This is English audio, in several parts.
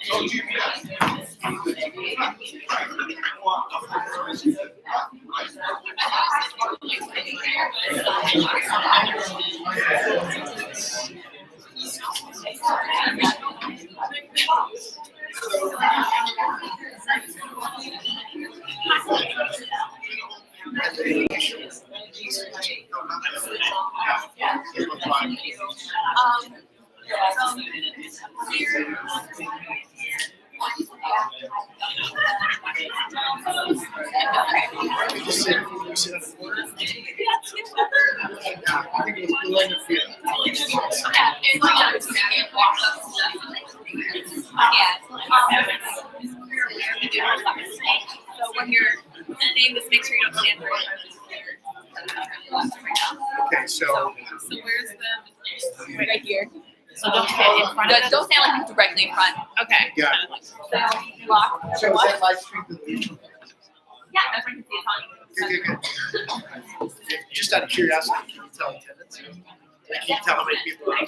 So when you're name, just make sure you don't stand for it. Okay, so where's the Right here. So don't stand in front. Don't stand like directly in front. Okay. yeah. Block. So is that live stream? Yeah, everyone can see it on you. Good. Just out of curiosity, can you tell attendance? Can you tell how many people are?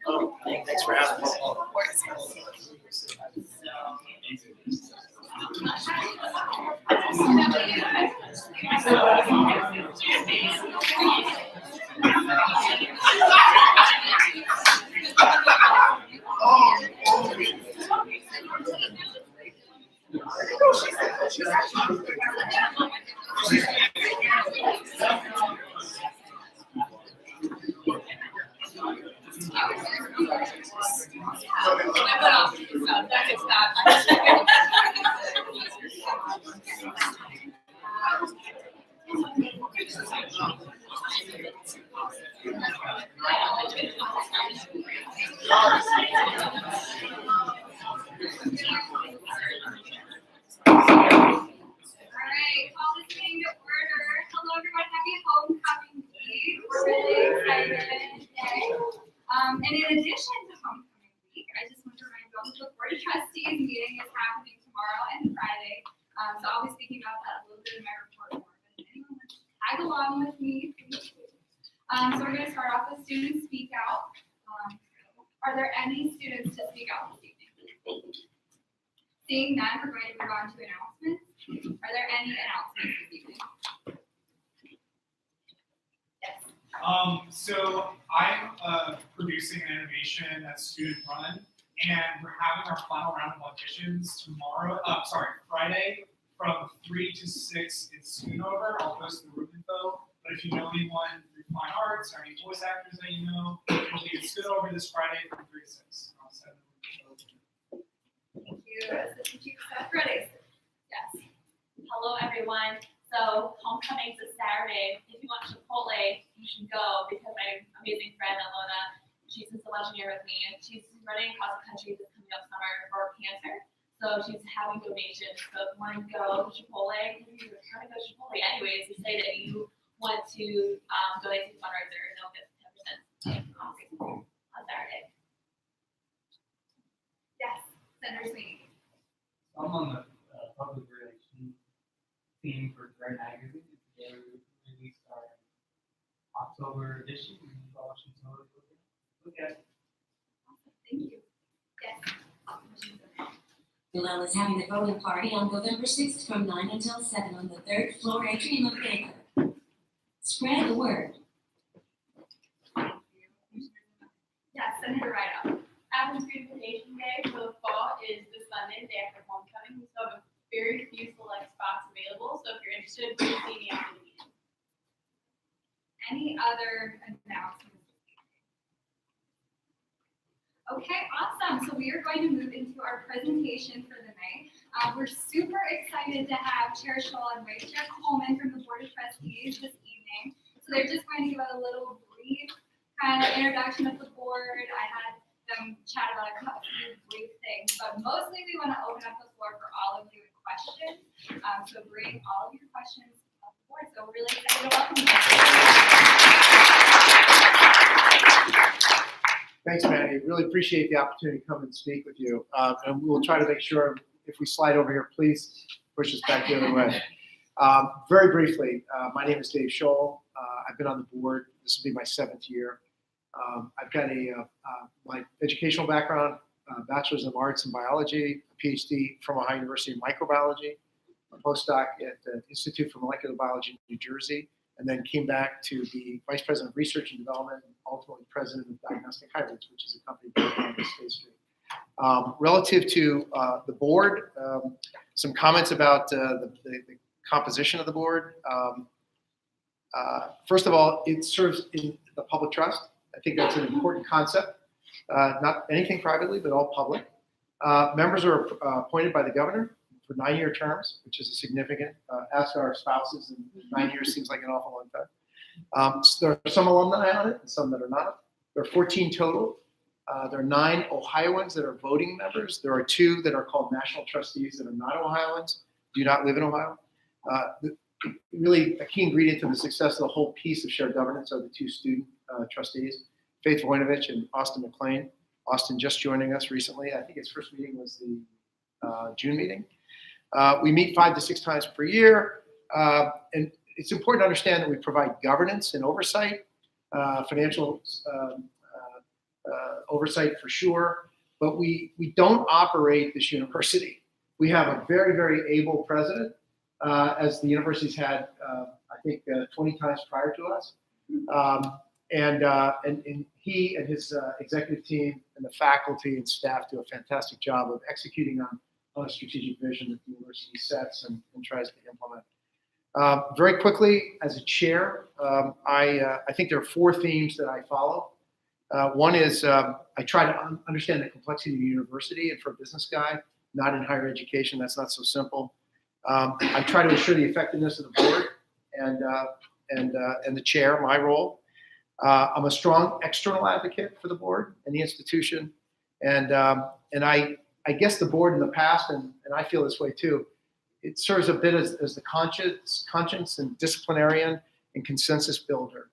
Oh, thanks for having us. And in addition to homecoming week, I just want to remind you all that the Board of Trustees meeting is happening tomorrow and Friday. So I'll be speaking about that a little bit in my report more. But if anyone wants to tag along with me, please do. So we're going to start off with student speak out. Are there any students to speak out this evening? Seeing none, we're going to move on to announcements. Are there any announcements this evening? Yes. So I'm producing an animation that's student run, and we're having our final round of auditions tomorrow. Friday from 3 to 6. It's soon over. I'll post the room info. But if you know anyone through fine arts or any voice actors that you know, it'll be soon over this Friday from 3 to 6. I'll send them. Thank you. Assistant Chief Staff Ready. Yes. Hello, everyone. So homecoming's this Saturday. If you want Chipotle, you should go because my amazing friend Alona, she's a legendary with me, and she's running across the country this coming up summer for cancer. So she's having donations. So if you want to go to Chipotle, you're trying to go to Chipotle anyways, you say that you want to donate to the fundraiser, and they'll get 10% on Saturday. Yes. Senator Sweeney. I'm on the public relations team for Gray Magazine. They released our October edition. Look at it. Awesome. Thank you. Yes. Gillelle is having the voting party on November 6th from 9 until 7 on the 3rd floor atrium of Baker. Spread the word. Yes, Senator Rideout. Athens Beautification Day for the fall is this Sunday, the day after homecoming. We still have very few select spots available, so if you're interested, please see me after the meeting. Any other announcements? Okay, awesome. So we are going to move into our presentation for the night. We're super excited to have Chair Scholl and Vice Chair Coleman from the Board of Trustees this evening. So they're just going to give a little brief kind of introduction of the board. I had them chat about a couple of brief things, but mostly we want to open up the floor for all of you with questions. So bring all of your questions up the board. So we're really excited to welcome you. Thanks, Manny. Really appreciate the opportunity to come and speak with you. And we'll try to make sure if we slide over here, please push us back the other way. Very briefly, my name is Dave Scholl. I've been on the board. This will be my 7th year. I've got my educational background, Bachelor's of Arts in Biology, a PhD from Ohio University in Microbiology, a postdoc at the Institute for Molecular Biology in New Jersey, and then came back to be Vice President of Research and Development and ultimately President of Diagnostic Hybrids, which is a company based on State Street. Relative to the board, some comments about the composition of the board. First of all, it serves in the public trust. I think that's an important concept. Not anything privately, but all public. Members are appointed by the governor for 9-year terms, which is a significant. Ask our spouses, and 9 years seems like an awful long time. So there are some alumni on it and some that are not. There are 14 total. There are 9 Ohioans that are voting members. There are 2 that are called national trustees that are not Ohioans, do not live in Ohio. Really, a key ingredient to the success of the whole piece of shared governance are the 2 student trustees, Faith Voinovich and Austin McLean. Austin just joining us recently. I think his first meeting was the June meeting. We meet 5 to 6 times per year. And it's important to understand that we provide governance and oversight, financial oversight for sure, but we don't operate this university. We have a very, very able president, as the university's had, I think, 20 times prior to us. And he and his executive team and the faculty and staff do a fantastic job of executing on a strategic vision that the university sets and tries to implement. Very quickly, as a chair, I think there are 4 themes that I follow. One is I try to understand the complexity of the university, and for a business guy, not in higher education, that's not so simple. I try to ensure the effectiveness of the board and the chair, my role. I'm a strong external advocate for the board and the institution, and I guess the board in the past, and I feel this way too, it serves a bit as the conscience and disciplinarian and consensus builder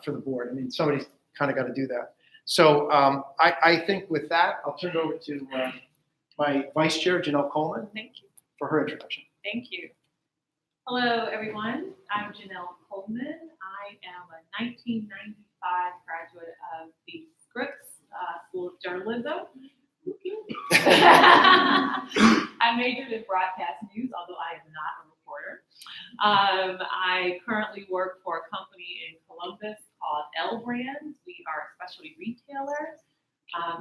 for the board. I mean, somebody's kind of got to do that. So I think with that, I'll turn it over to my vice chair, Janelle Coleman, Thank you. for her introduction. Thank you. Hello, everyone. I'm Janelle Coleman. I am a 1995 graduate of the Scripps School of Journalism. I majored in broadcast news, although I am not a reporter. I currently work for a company in Columbus called L Brands. We are a specialty retailer,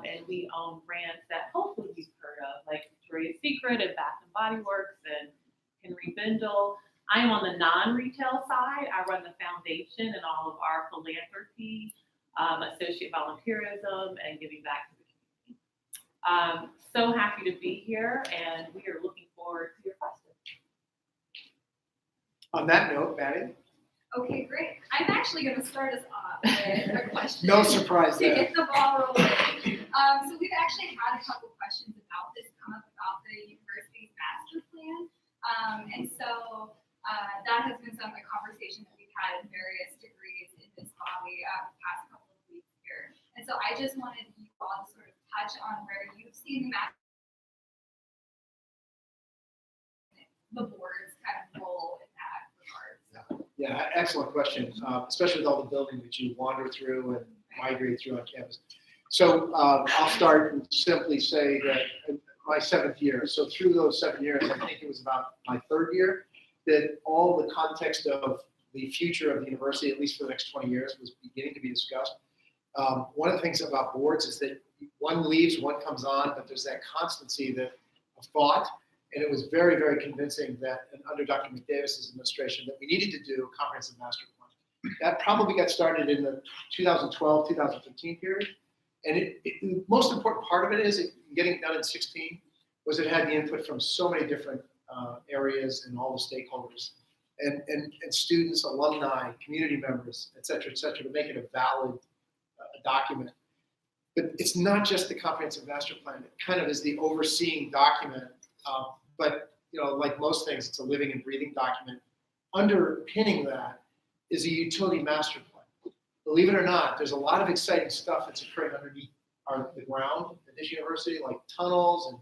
and we own brands that hopefully you've heard of, like Victoria's Secret and Bath and Body Works and Henry Bendel. I am on the non-retail side. I run the foundation and all of our philanthropy, associate volunteerism, and giving back to the community. So happy to be here, and we are looking forward to your questions. On that note, Maddie, Okay, great. I'm actually going to start us off with a question. no surprise To there. get the ball rolling. So we've actually had a couple questions about this come up about the university's master plan. And so that has been a conversation that we've had in various degrees in this body the past couple of weeks here. And so I just wanted you all to sort of touch on where you've seen the board's kind of role in that regard. Yeah, excellent question, especially with all the buildings that you wander through and migrate through on campus. So I'll start and simply say that in my 7th year, so through those 7 years, I think it was about my 3rd year, that all the context of the future of the university, at least for the next 20 years, was beginning to be discussed. One of the things about boards is that one leaves, one comes on, but there's that constancy of thought. And it was very, very convincing that under Dr. McDavis's administration that we needed to do a comprehensive master plan. That probably got started in the 2012, 2015 period. And the most important part of it is getting done in 16 was it had the input from so many different areas and all the stakeholders and students, alumni, community members, et cetera, to make it a valid document. But it's not just the comprehensive master plan. It kind of is the overseeing document. But like most things, it's a living and breathing document. Underpinning that is a utility master plan. Believe it or not, there's a lot of exciting stuff that's occurring underneath the ground at this university, like tunnels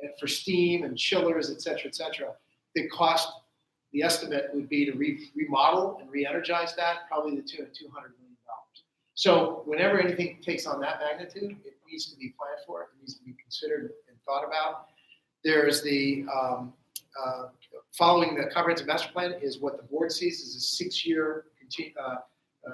and for steam and chillers, et cetera, that cost, the estimate would be to remodel and re-energize that, probably the tune of $200 million. So whenever anything takes on that magnitude, it needs to be planned for, it needs to be considered and thought about. There's the, following the comprehensive master plan is what the board sees as a 6-year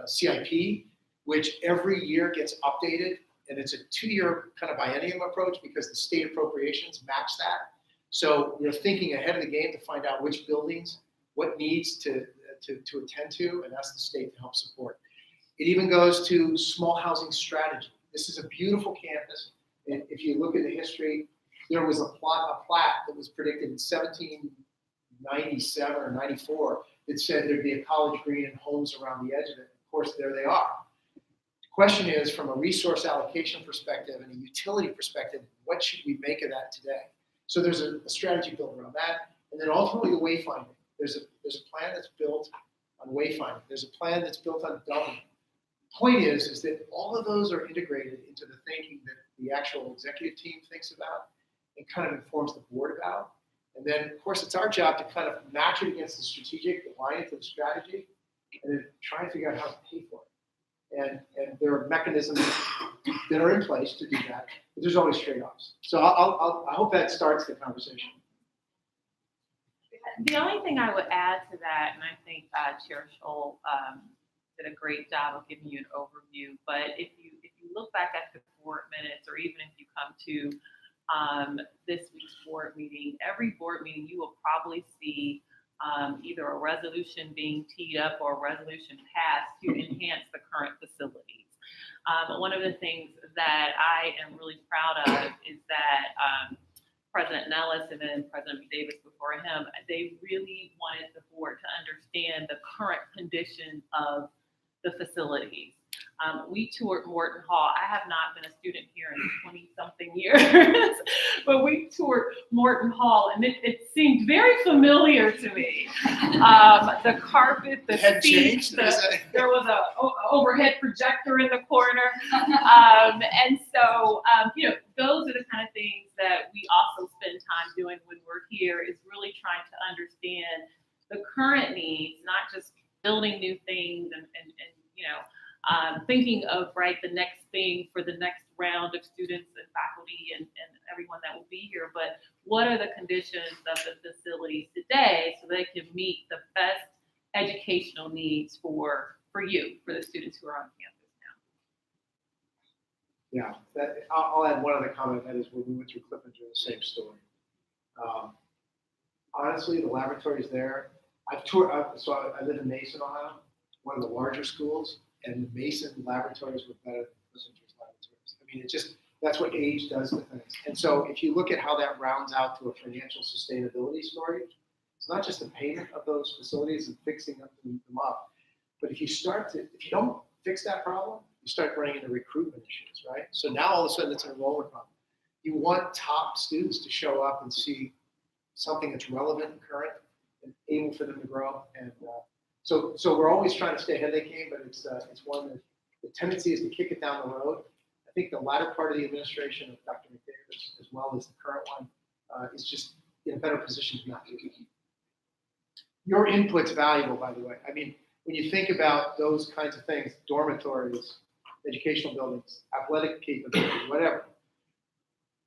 CIP, which every year gets updated. And it's a 2-year kind of biennium approach because the state appropriations match that. So we're thinking ahead of the game to find out which buildings, what needs to attend to, and ask the state to help support. It even goes to small housing strategy. This is a beautiful campus. And if you look at the history, there was a plat that was predicted in 1797 or 94 that said there'd be a college green and homes around the edge of it. Of course, there they are. The question is, from a resource allocation perspective and a utility perspective, what should we make of that today? So there's a strategy built around that. And then ultimately the wayfinding. There's a plan that's built on wayfinding. There's a plan that's built on doubling. The point is that all of those are integrated into the thinking that the actual executive team thinks about and kind of informs the board about. And then, of course, it's our job to kind of match it against the strategic, align it to the strategy, and then try and figure out how to pay for it. And there are mechanisms that are in place to do that, but there's always trade-offs. So I hope that starts the conversation. The only thing I would add to that, and I think Chair Scholl did a great job of giving you an overview, but if you look back at the board minutes, or even if you come to this week's board meeting, every board meeting you will probably see either a resolution being teed up or a resolution passed to enhance the current facilities. One of the things that I am really proud of is that President Nellis and then President Davis before him, they really wanted the board to understand the current condition of the facilities. We toured Morton Hall. I have not been a student here in 20-something years, but we toured Morton Hall, and it seemed very familiar to me. The carpet, the seats, there was a overhead projector in the corner, and so those are the kind of things that we also spend time doing when we're here. Is really trying to understand the current needs, not just building new things and thinking of the next thing for the next round of students and faculty and everyone that will be here, but what are the conditions of the facilities today so they can meet the best educational needs for the students who are on campus now. Yeah, I'll add one other comment. That is, when we went through Clippinger, the same story. Honestly, the laboratories there. I've toured. So I live in Mason, Ohio, one of the larger schools. And the Mason laboratories were better than Kissinger's laboratories. I mean, that's what age does to things. And so if you look at how that rounds out to a financial sustainability story, it's not just the payment of those facilities and fixing them up, but if you don't fix that problem, you start running into recruitment issues, right? So now all of a sudden it's an enrollment problem. You want top students to show up and see something that's relevant and current and able for them to grow. And So we're always trying to stay ahead of the game, but it's one that the tendency is to kick it down the road. I think the latter part of the administration of Dr. McDavid, as well as the current one, is just in a better position to not do it. Your input's valuable, by the way. I mean, when you think about those kinds of things, dormitories, educational buildings, athletic capabilities, whatever,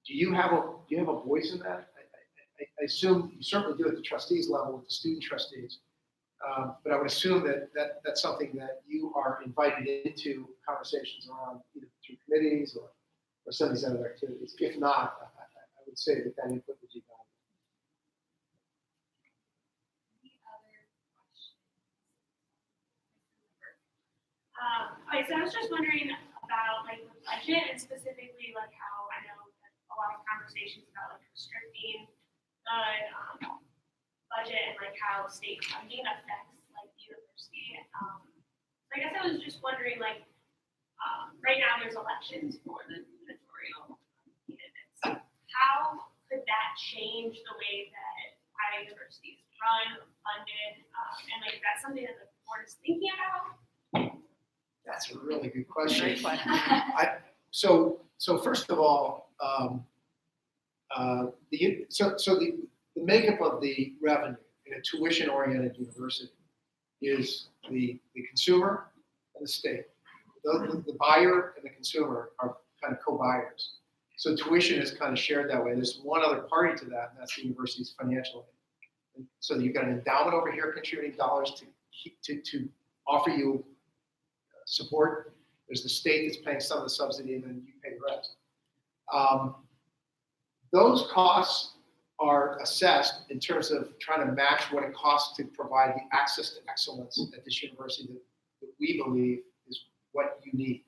do you have a voice in that? I assume you certainly do at the trustees level with the student trustees. But I would assume that that's something that you are invited into conversations around, either through committees or some of these other activities. If not, I would say that input would be valuable. Any other questions? Okay, so I was just wondering about the budget and specifically how I know that a lot of conversations about restricting the budget and how state funding affects the university. So I guess I was just wondering right now there's elections for the gubernatorial candidates. How could that change the way that Ohio University is run or funded? And is that something that the board is thinking about? That's a really good question. Great question. So first of all, the makeup of the revenue in a tuition-oriented university is the consumer and the state. The buyer and the consumer are kind of co-buyers. So tuition is kind of shared that way. There's one other party to that, and that's the university's financial aid. So you've got an endowment over here contributing dollars to offer you support. There's the state that's paying some of the subsidy, and then you pay the rest. Those costs are assessed in terms of trying to match what it costs to provide the access to excellence at this university that we believe is what you need.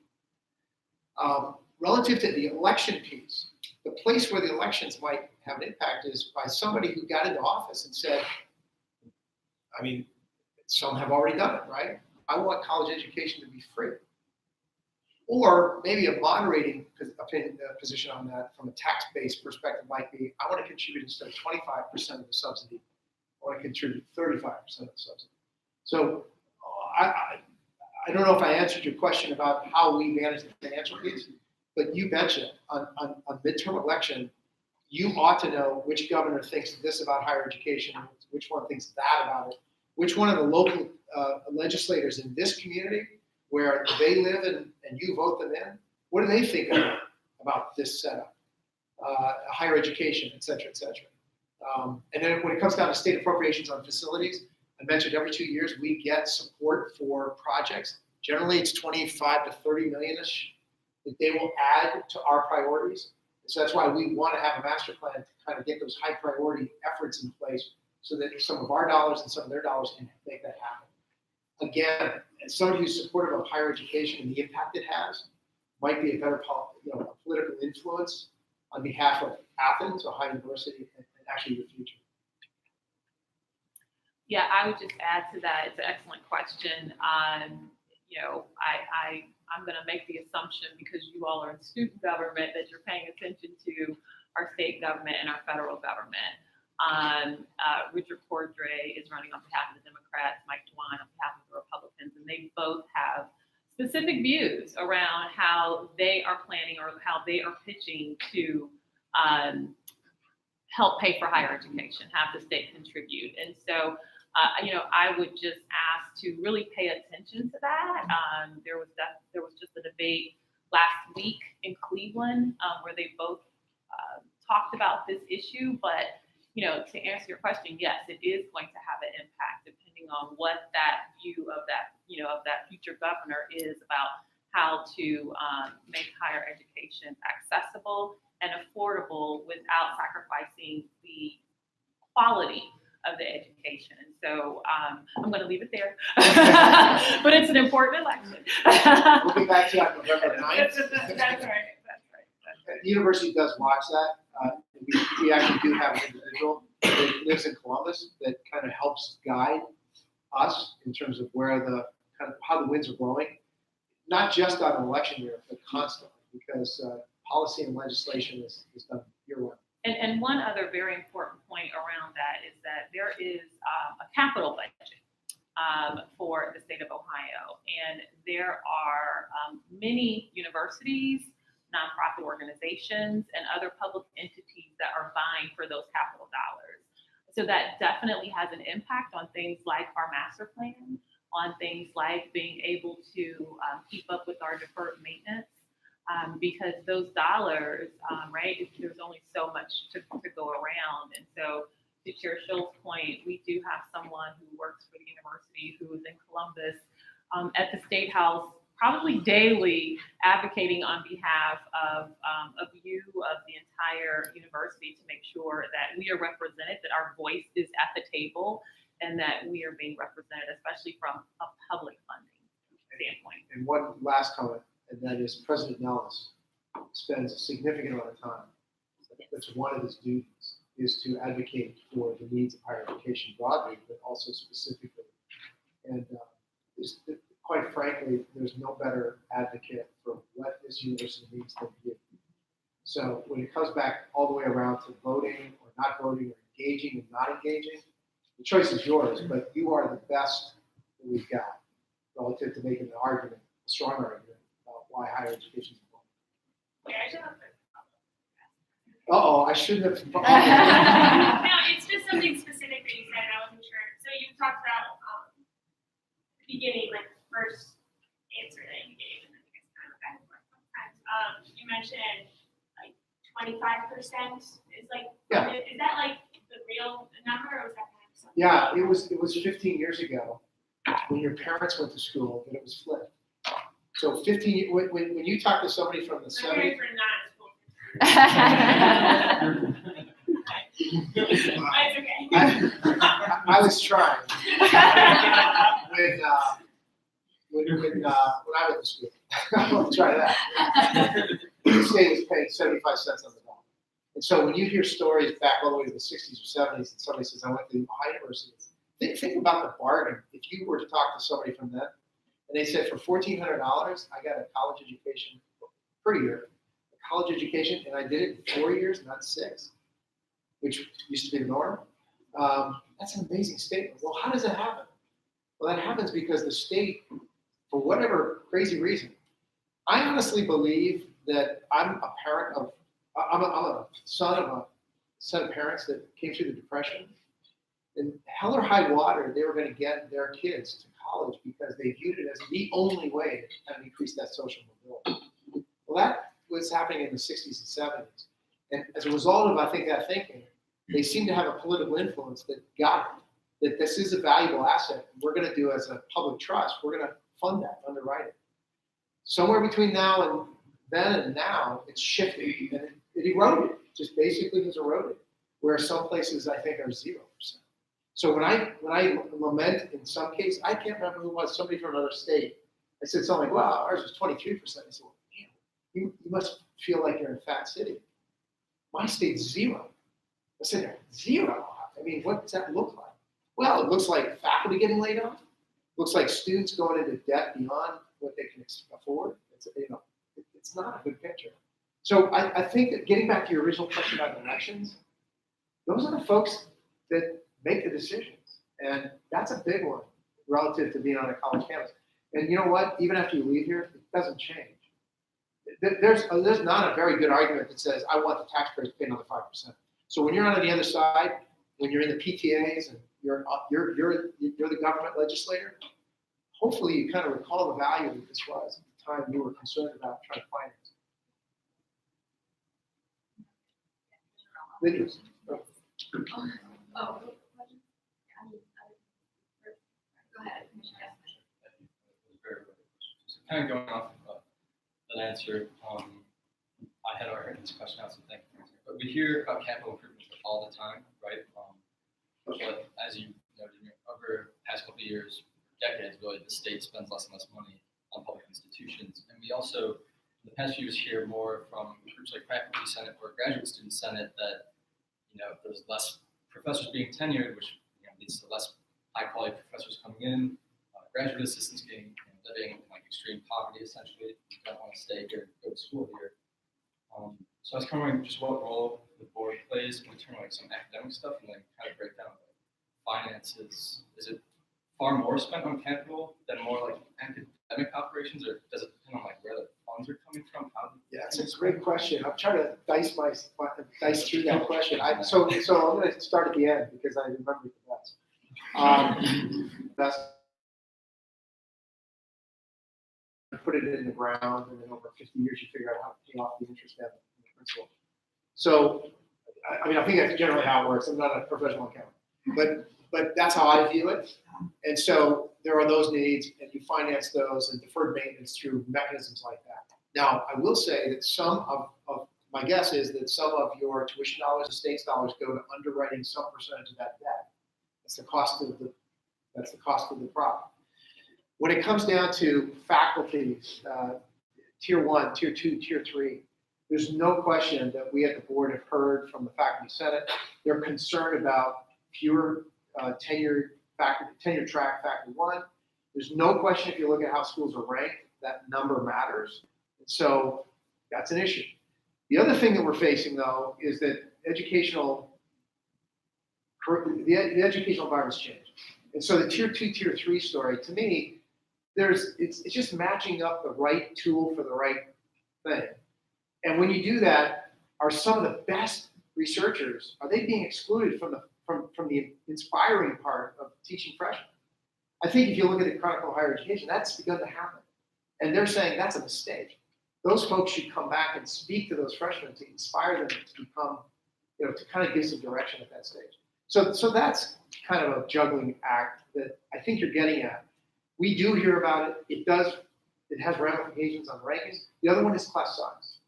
Relative to the election piece, the place where the elections might have an impact is by somebody who got into office and said, I mean, some have already done it, right? I want college education to be free. Or maybe a moderating position on that from a tax-based perspective might be, I want to contribute instead of 25% of the subsidy, I want to contribute 35% of the subsidy. So I don't know if I answered your question about how we manage the financial piece, but you betcha, on midterm election, you ought to know which governor thinks this about higher education, which one thinks that about it, which one of the local legislators in this community where they live and you vote them in, what do they think about this setup, higher education, et cetera, et cetera. And then when it comes down to state appropriations on facilities, I mentioned every 2 years we get support for projects. Generally, it's 25 to 30 million-ish that they will add to our priorities. So that's why we want to have a master plan to kind of get those high priority efforts in place so that some of our dollars and some of their dollars can make that happen. Again, as somebody who's supportive of higher education and the impact it has, might be a better a political influence on behalf of Athens, Ohio University, and actually your future. Yeah, I would just add to that. It's an excellent question. I'm going to make the assumption because you all are in student government that you're paying attention to our state government and our federal government. Richard Cordray is running on behalf of the Democrats, Mike DeWine on behalf of the Republicans, and they both have specific views around how they are planning or how they are pitching to help pay for higher education, have the state contribute. And so, I would just ask to really pay attention to that. There was just a debate last week in Cleveland where they both talked about this issue, but to answer your question, yes, it is going to have an impact depending on what that view of that, of that future governor is about how to make higher education accessible and affordable without sacrificing the quality of the education. And so I'm going to leave it there, but it's an important election. We'll be back to you on November 9th. That's right. The university does watch that. We actually do have an individual that lives in Columbus that kind of helps guide us in terms of where the kind of how the winds are blowing, not just on an election year, but constantly, because policy and legislation is done year-round. And one other very important point around that is that there is a capital budget for the state of Ohio, and there are many universities, nonprofit organizations, and other public entities that are vying for those capital dollars. So that definitely has an impact on things like our master plan, on things like being able to keep up with our deferred maintenance, because those dollars, right, there's only so much to go around. And so to Chair Schultz's point, we do have someone who works for the university who is in Columbus at the State House probably daily advocating on behalf of you, of the entire university, to make sure that we are represented, that our voice is at the table, and that we are being represented, especially from a public funding standpoint. And one last comment, and that is President Nellis spends a significant amount of time. That's one of his duties, is to advocate for the needs of higher education broadly, but also specifically. And quite frankly, there's no better advocate for what this university needs than you. So when it comes back all the way around to voting or not voting or engaging and not engaging, the choice is yours, but you are the best that we've got relative to making an argument, a strong argument about why higher education is important. I shouldn't have. No, it's just something specific that you said, and I wasn't sure. So you talked about beginning, like the first answer that you gave, and then mentioned like 25% is like, Yeah. is that like the real number or was that kind of something? Yeah, it was 15 years ago when your parents went to school that it was flipped. So 15, when you talk to somebody from the I'm 70s, hearing for non-school. It's okay. I was trying when I went to school. I'll try that. The state was paying 75 cents on the dollar. And so when you hear stories back all the way to the 60s or 70s, and somebody says, I went to Ohio University, think about the bargain. If you were to talk to somebody from then, and they said, for $1,400, I got a college education per year, a college education, and I did it in 4 years, not 6, which used to be the norm. That's an amazing statement. Well, how does that happen? Well, that happens because the state, for whatever crazy reason, I honestly believe that I'm a parent of, I'm a son of a set of parents that came through the Depression. And hell or high water, they were going to get their kids to college because they viewed it as the only way to kind of increase that social mobility. Well, that was happening in the 60s and 70s. And as a result of, I think, that thinking, they seem to have a political influence that got it, that this is a valuable asset. We're going to do as a public trust, we're going to fund that, underwrite it. Somewhere between now and then and now, it's shifting, and it eroded, just basically has eroded, where some places I think are 0%. So when I lament in some cases, I can't remember who it was, somebody from another state. I said something like, wow, ours was 23%. I said, well, man, you must feel like you're in Fat City. My state's 0. I said, 0? I mean, what does that look like? Well, it looks like faculty getting laid off. It looks like students going into debt beyond what they can afford. It's not a good picture. So I think that getting back to your original question about elections, those are the folks that make the decisions. And that's a big one relative to being on a college campus. And you know what? Even after you leave here, it doesn't change. There's not a very good argument that says, I want the taxpayers to pay another 5%. So when you're on the other side, when you're in the PTAs and you're the government legislator, hopefully you kind of recall the value that this was at the time you were concerned about trying to finance it. Videos. Oh. Go ahead. So kind of going off of that answer, I had already heard this question out, so thank you for answering. But we hear about capital improvements all the time, right? But as you noted, over the past couple of years, decades really, the state spends less and less money on public institutions. And we also, in the past few years, hear more from groups like Faculty Senate or Graduate Student Senate that, there's less professors being tenured, which leads to less high-quality professors coming in, graduate assistants living in like extreme poverty, essentially. You don't want to stay here, go to school here. So I was kind of wondering just what role the board plays in terms of like some academic stuff, and then kind of break down like finances. Is it far more spent on capital than more like academic operations, or does it depend on like where the funds are coming from? Yeah, it's a great question. I'm trying to dice through that question. So I'm going to start at the end because I remember it the best. Put it in the ground, and then over 50 years, you figure out how to pay off the interest and the principal. So, I think that's generally how it works. I'm not a professional accountant, but that's how I view it. And so there are those needs, and you finance those and deferred maintenance through mechanisms like that. Now, I will say that some of my guess is that some of your tuition dollars and state's dollars go to underwriting some percentage of that debt. That's the cost of the problem. When it comes down to faculties, tier 1, tier 2, tier 3, there's no question that we at the board have heard from the faculty senate. They're concerned about fewer tenure track faculty 1. There's no question if you look at how schools are ranked, that number matters. And so that's an issue. The other thing that we're facing though is that the educational environment's changed. And so the tier 2, tier 3 story, to me, it's just matching up the right tool for the right thing. And when you do that, are some of the best researchers, are they being excluded from the inspiring part of teaching freshmen? I think if you look at the Chronicle of Higher Education, that's begun to happen. And they're saying that's a mistake. those folks should come back and speak to those freshmen to inspire them to become, to kind of give some direction at that stage. So that's kind of a juggling act that I think you're getting at. We do hear about it. It has ramifications on rankings. The other one is class size.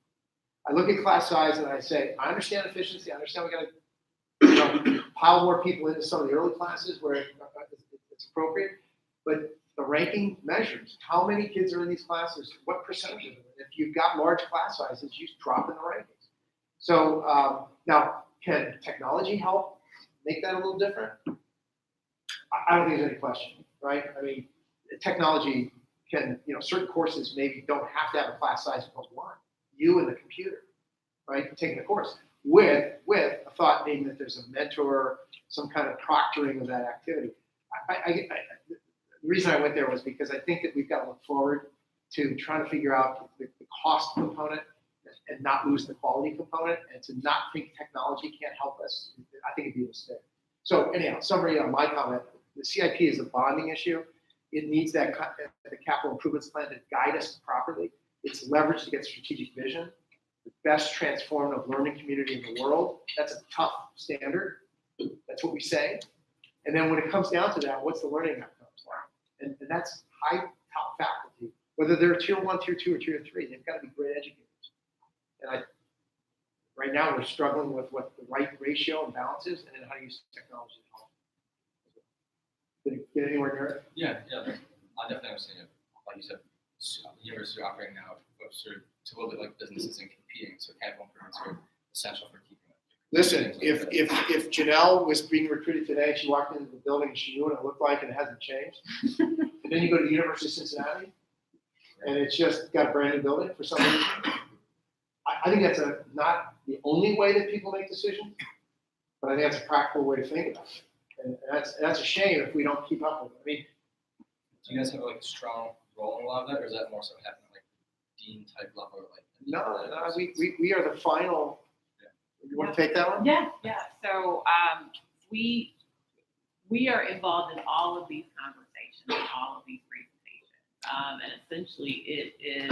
I look at class size and I say, I understand efficiency. I understand we got to pile more people into some of the early classes where it's appropriate. But the ranking measures how many kids are in these classes, what percentage of them. If you've got large class sizes, you drop in the rankings. So now, can technology help make that a little different? I don't think there's any question, right? I mean, technology can, certain courses maybe don't have to have a class size of one. You and the computer, right? Taking the course with a thought being that there's a mentor, some kind of proctoring of that activity. The reason I went there was because I think that we've got to look forward to trying to figure out the cost component and not lose the quality component, and to not think technology can't help us. I think it'd be a mistake. So anyhow, summary on my comment, the CIP is a bonding issue. It needs the capital improvements plan to guide us properly. It's leveraged to get strategic vision, the best transformative learning community in the world. That's a tough standard. That's what we say. And then when it comes down to that, what's the learning outcomes? And that's high top faculty, whether they're tier 1, tier 2, or tier 3, they've got to be great educators. And right now we're struggling with what the right ratio and balance is, and then how to use technology to help. Did it get anywhere near it? Yeah, I definitely understand it. Like you said, universities are operating now to a little bit like businesses and competing, so capital improvements are essential for keeping it. Listen, if Janelle was being recruited today, she walked into the building and she knew what it looked like and it hasn't changed, and then you go to the University of Cincinnati and it's just got a brand new building for some reason, I think that's not the only way that people make decisions, but I think that's a practical way to think about it. And that's a shame if we don't keep up with it. I mean, Do you guys have like a strong role in a lot of that, or is that more so happening like dean type level, or like? no, we are the final. You want to take that one? Yeah. So we are involved in all of these conversations, and all of these presentations. And essentially it is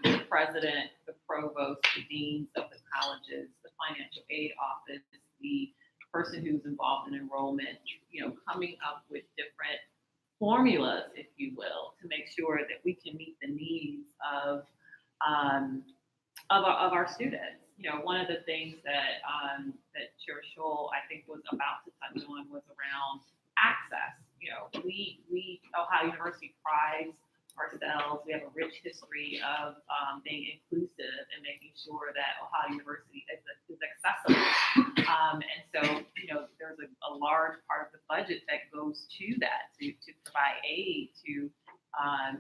the president, the provost, the deans of the colleges, the financial aid office, the person who's involved in enrollment, coming up with different formulas, if you will, to make sure that we can meet the needs of our students. One of the things that Chair Scholl, I think, was about to touch on was around access. We Ohio University prides ourselves. We have a rich history of being inclusive and making sure that Ohio University is accessible. And so, there's a large part of the budget that goes to that, to provide aid to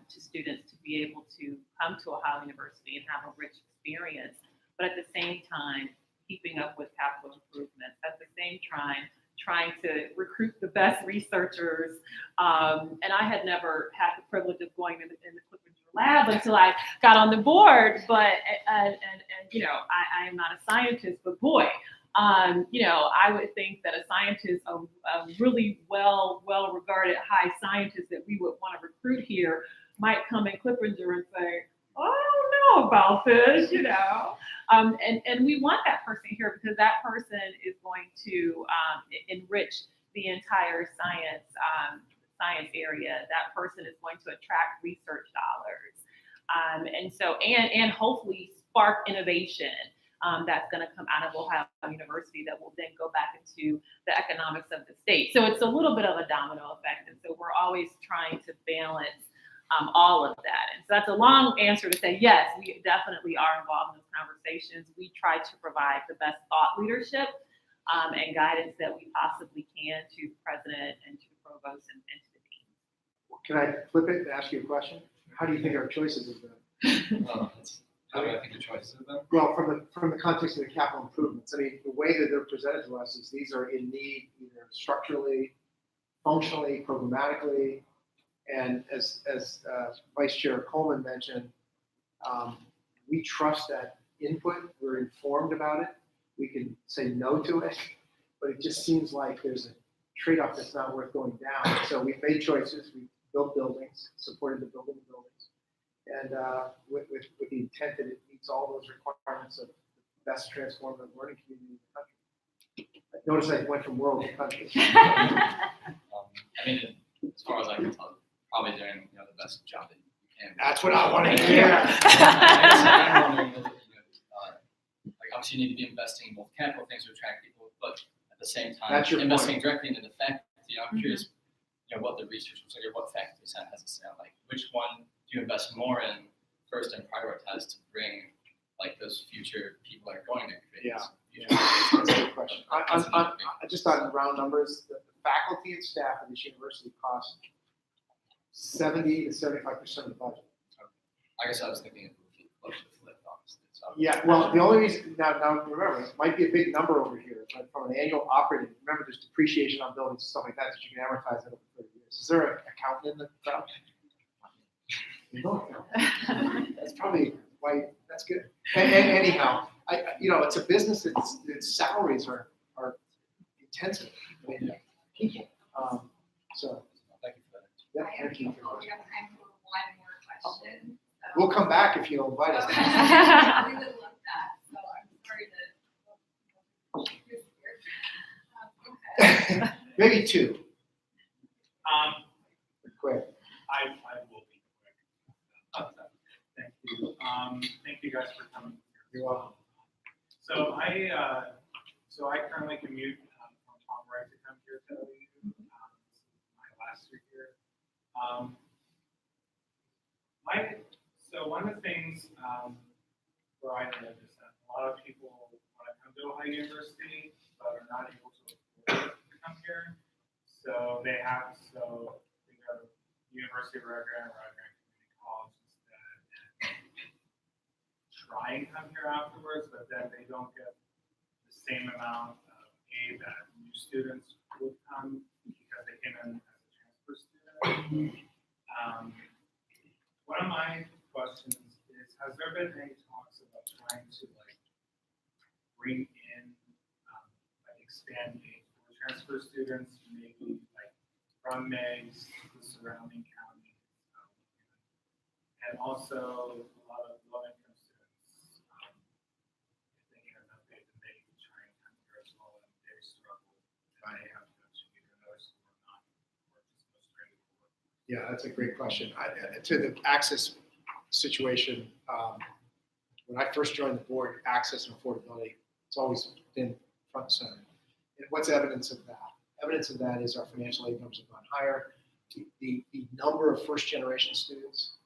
students to be able to come to Ohio University and have a rich experience. But at the same time, keeping up with capital improvements, at the same time, trying to recruit the best researchers. And I had never had the privilege of going in the Clippinger lab until I got on the board, but, I am not a scientist, but boy, I would think that a scientist, a really well-regarded high scientist that we would want to recruit here might come in Clippinger and say, I don't know about this, and we want that person here because that person is going to enrich the entire science area. That person is going to attract research dollars, and hopefully spark innovation that's going to come out of Ohio University that will then go back into the economics of the state. So it's a little bit of a domino effect, and so we're always trying to balance all of that. And so that's a long answer to say, yes, we definitely are involved in those conversations. We try to provide the best thought leadership and guidance that we possibly can to the president and to the provost and to the dean. Can I flip it and ask you a question? How do you think our choices have been? How do I think the choices have been? Well, from the context of the capital improvements, I mean, the way that they're presented to us is these are in need either structurally, functionally, programmatically. And as Vice Chair Coleman mentioned, we trust that input. We're informed about it. We can say no to it, but it just seems like there's a trade-off that's not worth going down. So we've made choices. We've built buildings, supported the building of buildings. and with the intent that it meets all those requirements of the best transformative learning community in the country. Notice I went from world to country. I mean, as far as I can tell, probably doing the best job that you can. That's what I want to hear. I'm wondering, like obviously you need to be investing in both capital things to attract people, but at the same time, That's your investing directly into the faculty. I'm curious, what the research looks like, or what faculty senate has to say on, like which one do you invest more in first and prioritize to bring like those future people that are going to create. Yeah. Future That's a good question. Just on round numbers, the faculty and staff at this university cost 70 to 75% of the budget. I guess I was thinking it would be flipped, honestly. So, Yeah, well, the only reason, now remember, it might be a big number over here, but from an annual operating, remember there's depreciation on buildings and stuff like that you can amortize it over 30 years. Is there an accountant in the crowd? No. That's probably why, that's good. And anyhow, it's a business its salaries are intensive. I mean, people. So, thank you for that. yeah, I thank you. we have time for one more question. So- We'll come back if you'll invite us. Okay. We would love that, so I'm sorry to. Okay. Maybe two, quick. I will be quick. Thank you. Thank you guys for coming. You're welcome. So I currently commute from Pomeroy to come here to OU. My last year here. So one of the things where I live is that a lot of people want to come to Ohio University but are not able to afford to come here. So they go to University of Raritan or Raritan Community College instead and try and come here afterwards, but then they don't get the same amount of aid that new students would come because they came in as a transfer student. One of my questions is, has there been any talks about trying to bring in, expand aid for transfer students, maybe from Meigs to the surrounding counties, and also a lot of low-income students, if they get enough aid, then they can try and come here as well, and they struggle, and they have to go to either another school or not, or just go straight to work. Yeah, that's a great question. To the access situation, when I first joined the board, access and affordability, it's always been front and center. And what's evidence of that? Evidence of that is our financial aid numbers have gone higher. The number of first generation students,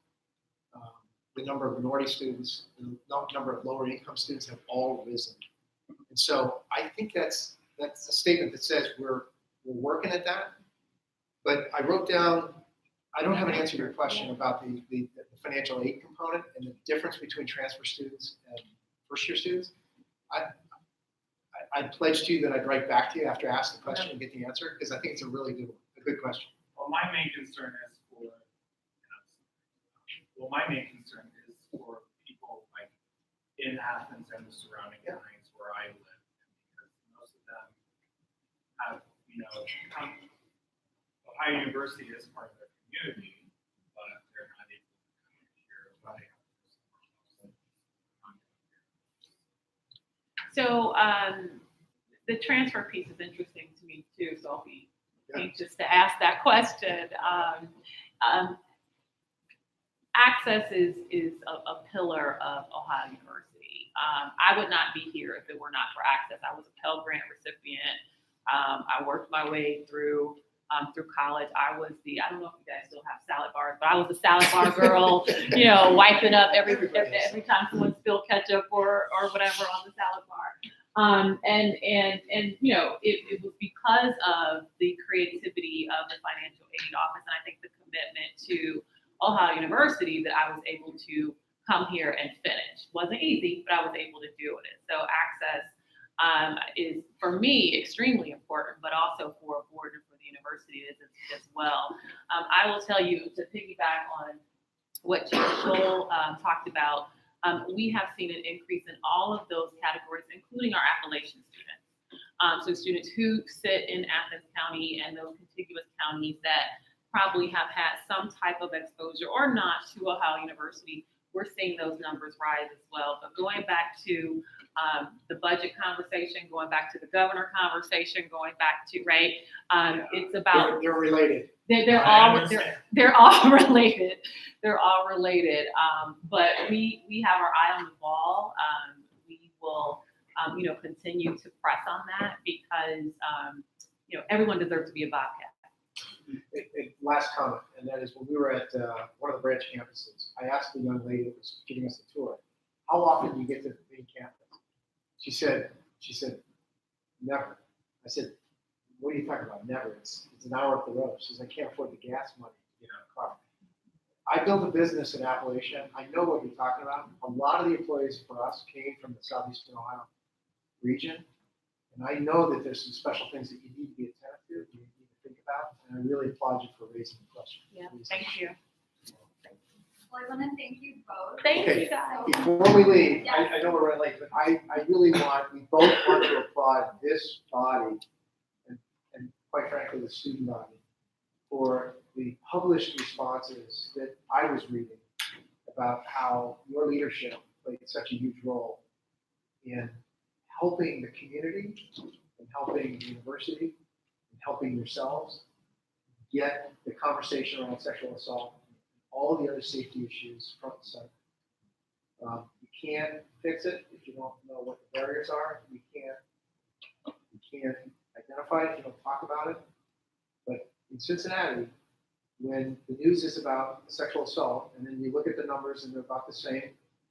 the number of minority students, the number of lower income students have all risen. And so I think that's a statement that says we're working at that. But I wrote down, I don't have an answer to your question about the financial aid component and the difference between transfer students and first year students. I pledged to you that I'd write back to you after I ask the question and get the answer, because I think it's a really good question. Well, my main concern is for people in Athens and the surrounding counties where I live, because most of them have, Ohio University is part of their community, but they're not able to come here. So the transfer piece is interesting to me too, so I'll be anxious to ask that question. Access is a pillar of Ohio University. I would not be here if it were not for access. I was a Pell Grant recipient. I worked my way through college. I was I don't know if you guys still have salad bars, but I was the salad bar girl, wiping up every time someone spilled ketchup or whatever on the salad bar. It was because of the creativity of the financial aid office, and I think the commitment to Ohio University that I was able to come here and finish. Wasn't easy, but I was able to do it. So access is, for me, extremely important, but also for a board and for the university as well. I will tell you, to piggyback on what Chair Scholl talked about, we have seen an increase in all of those categories, including our Appalachian students. So students who sit in Athens County and those contiguous counties that probably have had some type of exposure or not to Ohio University, we're seeing those numbers rise as well. But going back to the budget conversation, going back to the governor conversation, going back to, right, it's about, They're related. they're I all, understand. they're all related. They're all related. But we have our eye on the ball. We will, continue to press on that because, everyone deserves to be a Bobcat. Last comment, and that is when we were at one of the branch campuses, I asked the young lady that was giving us the tour, how often do you get to the main campus? She said, never. I said, what are you talking about? Never. It's an hour up the road. She says, I can't afford the gas money to get in a car. I built a business in Appalachia. I know what you're talking about. A lot of the employees for us came from the southeastern Ohio region. And I know that there's some special things that you need to be attentive to, you need to think about. And I really applaud you for raising the question. Yeah, thank you. Well, I want to thank you both. Thank Okay. you guys. Before we leave, Yes. I know we're running late, but I really we both want to applaud this body and quite frankly, the student body for the published responses that I was reading about how your leadership played such a huge role in helping the community and helping the university and helping yourselves get the conversation around sexual assault and all the other safety issues front and center. You can't fix it if you don't know what the barriers are. You can't identify it if you don't talk about it. But in Cincinnati, when the news is about sexual assault, and then you look at the numbers and they're about the same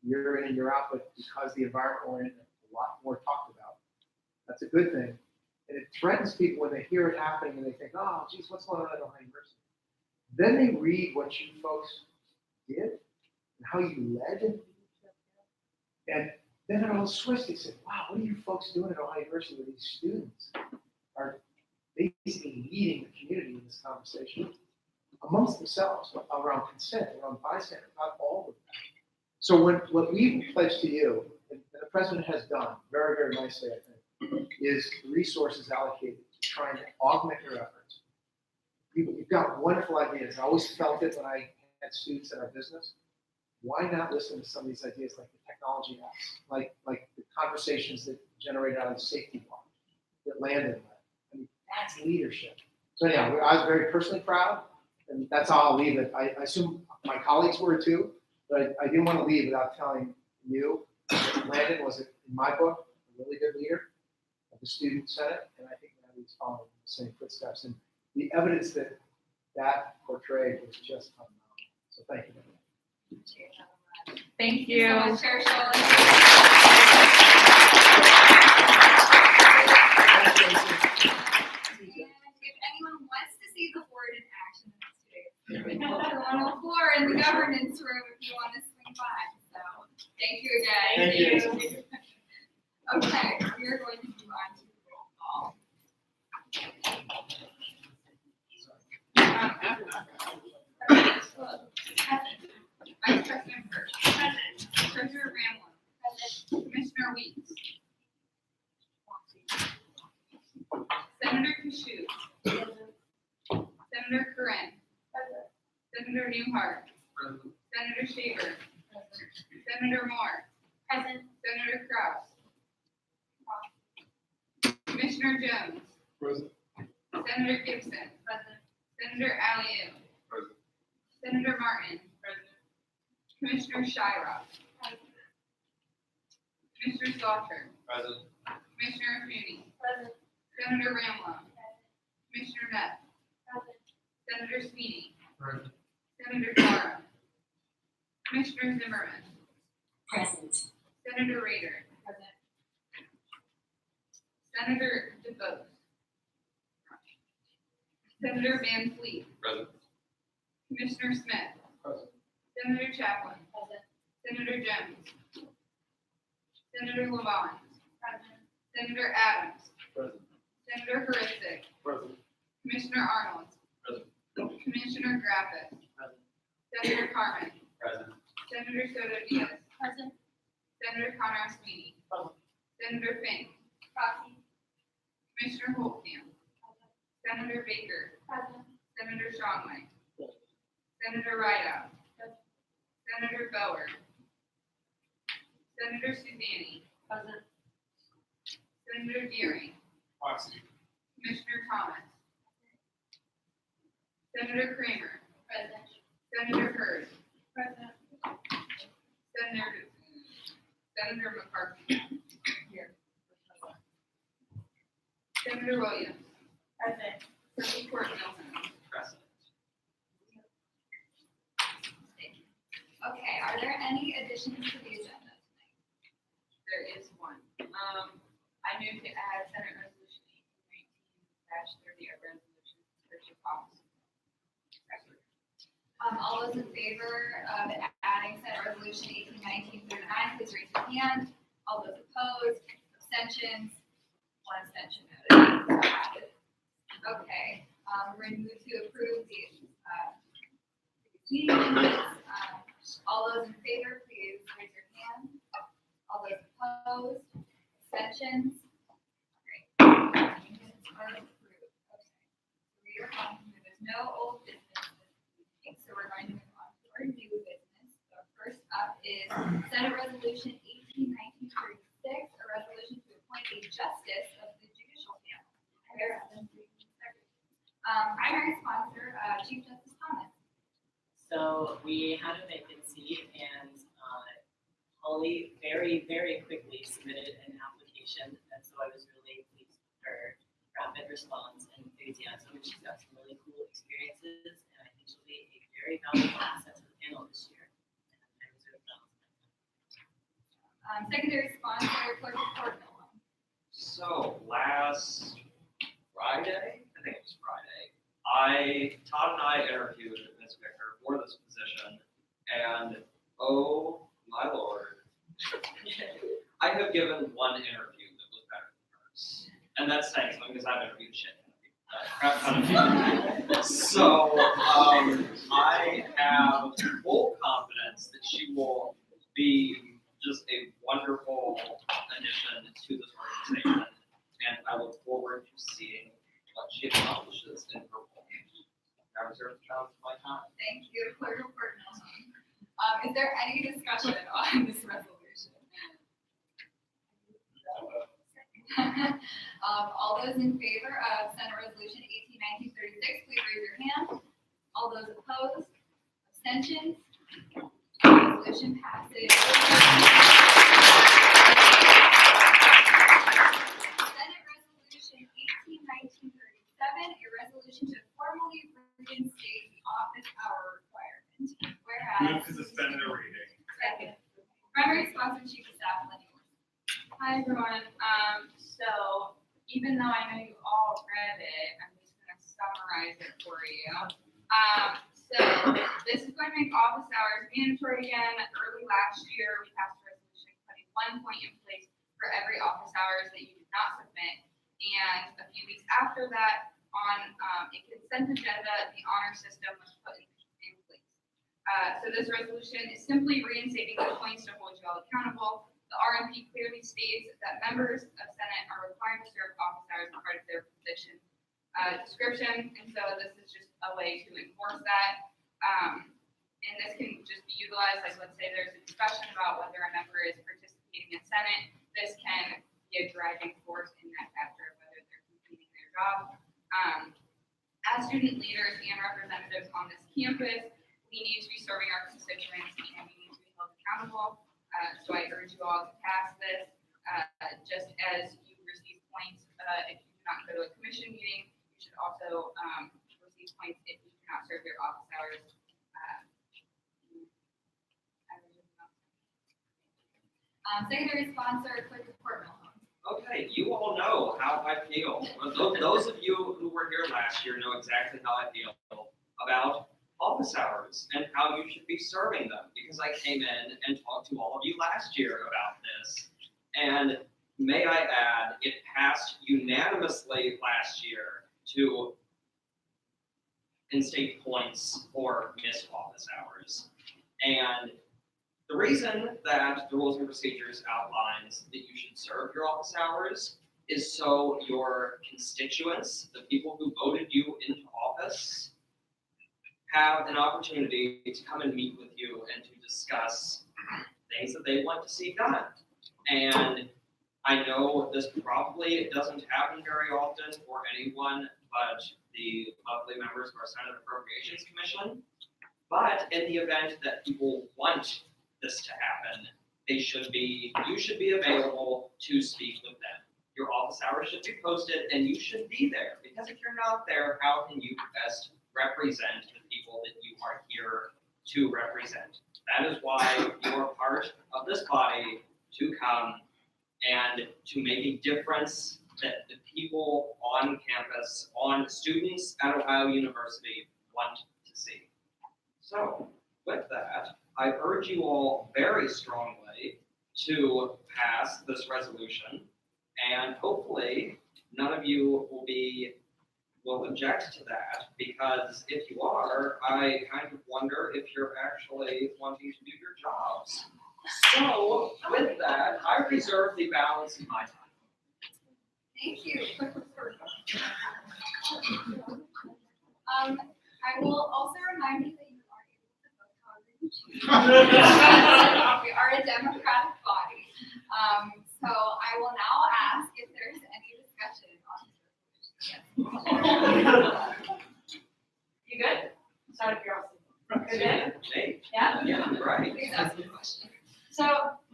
year in and year out, but because the environment we're in, a lot more talked about. That's a good thing. And it threatens people when they hear it happening and they think, oh, geez, what's going on at Ohio University? Then they read what you folks did and how you led. And then it all switched. They said, wow, what are you folks doing at Ohio University where these students are basically leading the community in this conversation amongst themselves around consent, around bystander, about all of that. So what we've pledged to you, and the president has done very, very nicely, I think, is resources allocated to trying to augment your efforts. You've got wonderful ideas. I always felt it when I had students in our business. Why not listen to some of these ideas like the technology apps, like the conversations that generate out of the safety block that Landon led? I mean, that's leadership. So anyhow, I was very personally proud, and that's how I'll leave it. I assume my colleagues were too, but I didn't want to leave without telling you that Landon was, in my book, a really good leader of the student senate, and I think that he's following the same footsteps. And the evidence that portrayed was just phenomenal. So thank you. Thank Thank you so much, Chair Scholl. If anyone wants to see the board in action today, culture 104 in the governance room if you want to swing by. So thank you again. Thank you. Okay, we are going to move on to roll call. Vice President First. Present. Treasurer Ramlin. Present. Commissioner Weeks. Senator Kashoot. Senator Corinne. Senator Newhart. Senator Shaver. Senator Moore. Present. Senator Kraus. Commissioner Jones. Present. Senator Gibson. Present. Senator Aliu. Present. Senator Martin. Present. Commissioner Shira. Commissioner Salter. Present. Commissioner Cooney. Present. Senator Ramlow. Commissioner Nutt. Present. Senator Sweeney. Present. Senator Dara. Commissioner Zimmerman. Present. Senator Rader. Present. Senator DeVos. Senator Van Fleet. Present. Commissioner Smith. Present. Senator Chaplin. Present. Senator Jones. Senator Levon. Present. Senator Adams. Present. Senator Haristic. Present. Commissioner Arnold. Present. Commissioner Graffis. Present. Senator Carmen. Present. Senator Soto Diaz. Present. Senator Conrad Sweeney. Present. Senator Fink. Commissioner Holtkamp. Senator Baker. Present. Senator Strongly. Senator Rideout. Senator Bower. Senator Suzzani. Present. Senator Deering. Proxy. Commissioner Thomas. Senator Kramer. Present. Senator Hurd. Present. Senator McCarthy. Here. Senator Williams. Present. Clerk Court Nelson. Present. Okay, are there any additions to the agenda tonight? There is one. I move to add Senate Resolution 1819-30, a resolution to purchase office. All those in favor of adding Senate Resolution 1819-39, please raise your hand. All those opposed, abstentions, one abstention noted. So passes. Okay, we're going to move to approve the meeting minutes. All those in favor, please raise your hand. All those opposed, abstentions. Great. Minutes are approved. Okay. There's no old business this evening, so we're going to move on to our new business. So first up is Senate Resolution 1819-36, a resolution to appoint a justice of the judicial panel. Primary sponsor, Chief Justice Thomas. So we had a vacancy and Holly very, very quickly submitted an application. And so I was really pleased with her rapid response and enthusiasm. She's got some really cool experiences and I think she'll be a very valuable asset to the panel this year. And I reserve that. Secondary sponsor, Clerk of Court Millen. So last Friday, I think it was Friday, Todd and I interviewed Ms. Vicker for this position, and oh my lord, I have given one interview that was better than hers, and that's saying something because I've interviewed shit ton of people. So I have full confidence that she will be just a wonderful addition to this organization, and I look forward to seeing what she accomplishes in her role. I reserve the balance of my time. Thank you, Clerk of Court Millen. Is there any discussion on this resolution? All those in favor of Senate Resolution 1819-36, please raise your hand. All those opposed, abstentions, resolution passes. Senate Resolution 1819-37, a resolution to formally reinstate the office hour requirement. Whereas. Move to suspend the reading. Second. Primary sponsor, Chief of Staff, Lenny Orr. Hi, everyone. So even though I know you all read it, I'm just gonna summarize it for you. So this is going to make office hours mandatory again. Early last year, we passed a resolution putting 1 point in place for every office hours that you did not submit. And a few weeks after that, on a consent agenda, the honor system was put in place. So this resolution is simply reinstating the points to hold you all accountable. The RMP clearly states that members of Senate are required to serve office hours as part of their position description, and so this is just a way to enforce that. And this can just be utilized, like let's say there's a discussion about whether a member is participating in Senate, this can be a driving force in that factor of whether they're completing their job. As student leaders and representatives on this campus, we need to be serving our constituents and we need to be held accountable. So I urge you all to pass this, just as you receive points if you do not go to a commission meeting, you should also receive points if you do not serve your office hours. Secondary sponsor, Clerk of Court Millen. Okay, you all know how I feel. Those of you who were here last year know exactly how I feel about office hours and how you should be serving them, because I came in and talked to all of you last year about this. And may I add, it passed unanimously last year to instate points for missed office hours. And the reason that the rules and procedures outlines that you should serve your office hours is so your constituents, the people who voted you into office, have an opportunity to come and meet with you and to discuss things that they want to see done. And I know this probably doesn't happen very often for anyone but the lovely members of our Senate Appropriations Commission. But in the event that people want this to happen, you should be available to speak with them. Your office hours should be posted and you should be there, because if you're not there, how can you best represent the people that you are here to represent? That is why you are part of this body, to come and to make a difference that the people on campus, on students at Ohio University want to see. So with that, I urge you all very strongly to pass this resolution, and hopefully none of you will object to that, because if you are, I kind of wonder if you're actually wanting to do your jobs. So with that, I reserve the balance of my time. Thank you. I will also remind you that you are able to vote however you choose. We are a democratic body. So I will now ask if there's any discussion on this resolution. You good? Just out of curiosity. You're good? Nate? Yeah? Yeah, right. Please ask the question. So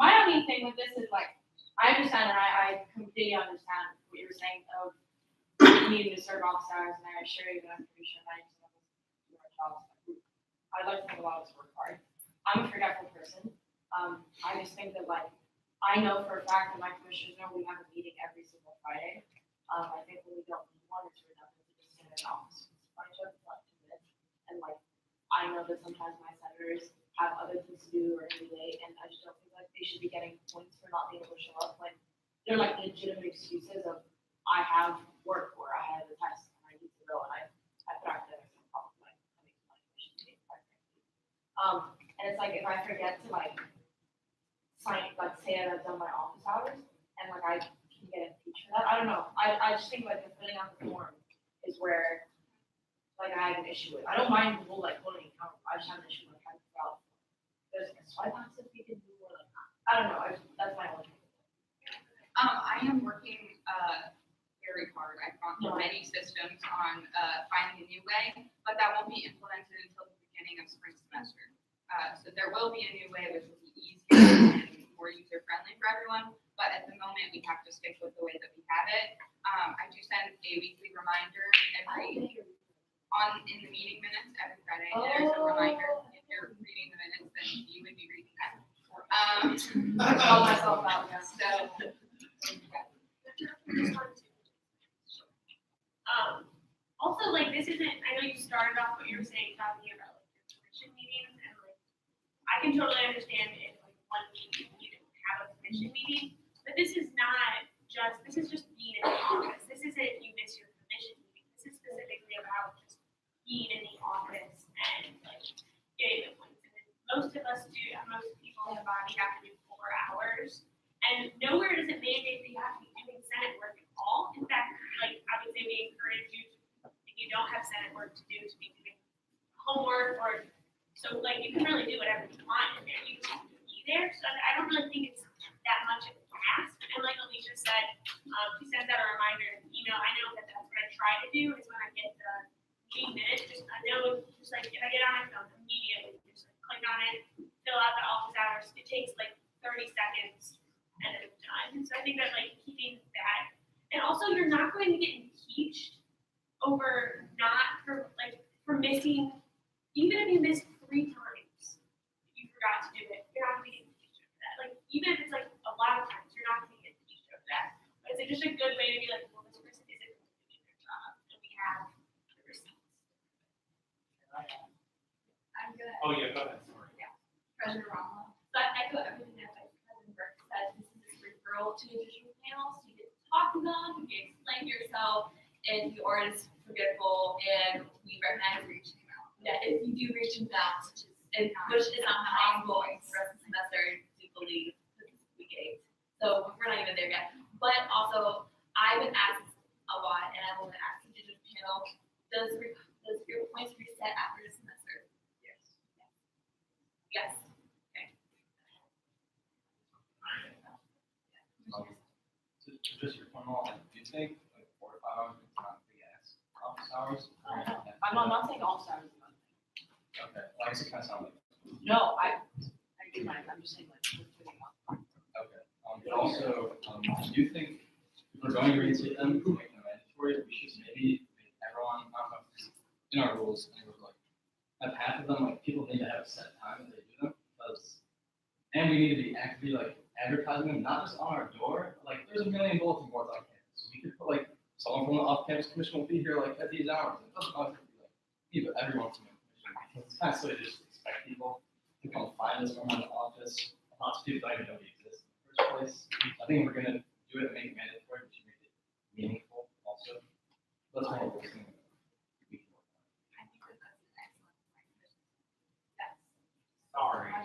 my only thing with this is like, I understand and I completely understand what you were saying of needing to serve office hours, and I assure you that I'm pretty sure 90% of us do our jobs. I'd like to think a lot of us work hard. I'm a forgetful person. I just think that like, I know for a fact that my commissioners know we have a meeting every single Friday. I think when we don't need one, it's redundant to just sit in an office. It's my job for like 2 minutes. And like, I know that sometimes my senators have other things to do or any day, and I just don't think like they should be getting points for not being able to show up when they're like legitimate excuses of I have work or I had a test and I need to go, and I put academics on top of my commission meeting, quite frankly. And it's like if I forget to like sign, like say that I've done my office hours and like I can get impeached for that. I don't know. I just think like the filling out the form is where like I have an issue with. I don't mind people like holding accountable. I just have an issue with trying to fill out. There's a swipe access we can do or like I don't know. That's my only thing. I am working very hard. I've gone through many systems on finding a new way, but that won't be implemented until the beginning of spring semester. So there will be a new way which will be easier and more user friendly for everyone. But at the moment, we have to stick with the way that we have it. I do send a weekly reminder in the meeting minutes every Friday. There's a reminder. If you're reading the minutes, then you would be reading that. I call myself out. Yeah. So. Also, like, this isn't, I know you started off what you were saying, talking about like your commission meetings, and like, I can totally understand if like one meeting you didn't have a commission meeting, but this is just being in the office. This isn't you miss your commission meeting. This is specifically about just being in the office and like getting the points. And most people in the body have to do 4 hours. And nowhere does it mandate that you have to be doing Senate work at all. In fact, like I would say we encourage you to, if you don't have Senate work to do, to be doing homework or so like you can really do whatever you want in there. You just have to be there. So I don't really think it's that much of a task. And like Alicia said, she sends out a reminder in the email. I know that that's what I try to do is when I get the meeting minutes, I know just like if I get on my phone immediately, just like click on it, fill out the office hours. It takes like 30 seconds. And it's done. So I think that like keeping that, and also you're not going to get impeached over for missing, even if you missed 3 times, you forgot to do it. You're not going to get impeached over that. Like even if it's like a lot of times, you're not going to get impeached over that. But it's just a good way to be like, well, this person isn't doing their job, and we have the receipts. I'm good. Oh, yeah, go ahead, sorry. Treasurer Rommel. So I echo everything that my cousin Burke said. This is a referral to additional panels. You get to talk to them, you can explain yourself, and you are just forgetful, and we recognize reaching out. Yeah, if you do reach out, which is not possible for us this semester, we believe, because we gave. So we're not even there yet. But also, I've been asked a lot, and I will ask the digital panel, does your points reset after the semester? just your point, like, do you think like 4 to 5 hours is not big ass office hours? I'm not saying all stars. Okay, well, I guess it kind of sounds like. No, I do mind, I'm just saying like. Okay, but also, do you think if we're going to reinstate them, make them mandatory, we should maybe make everyone, I don't know, in our rules, and we're like, have half of them, like, people need to have a set time that they do them, because, and we need to be actively, like, advertising them, not just on our door, like, there's a million bulletin boards on campus, we could put, like, someone from the off-campus commission will be here, like, at these hours, it doesn't always have to be, like, me, but everyone's from the commission, because it's kind of silly to just expect people to come find us around the office, lots of people don't even know we exist in the first place. I think we're gonna do it and make it mandatory, we should make it meaningful also. That's one of the things we can work on. I think that that's an excellent point. Yes. Sorry,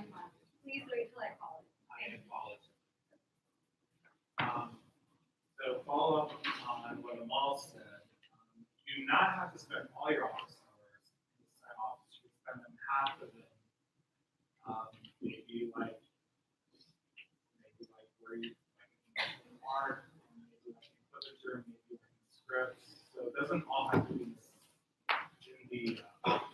Please wait till I call it. I apologize. So follow up on what Amal said, you do not have to spend all your office hours in the same office, you spend them half of them. Maybe like where you like art, maybe like literature, maybe like scripts. So it doesn't all have to be in the Senate office.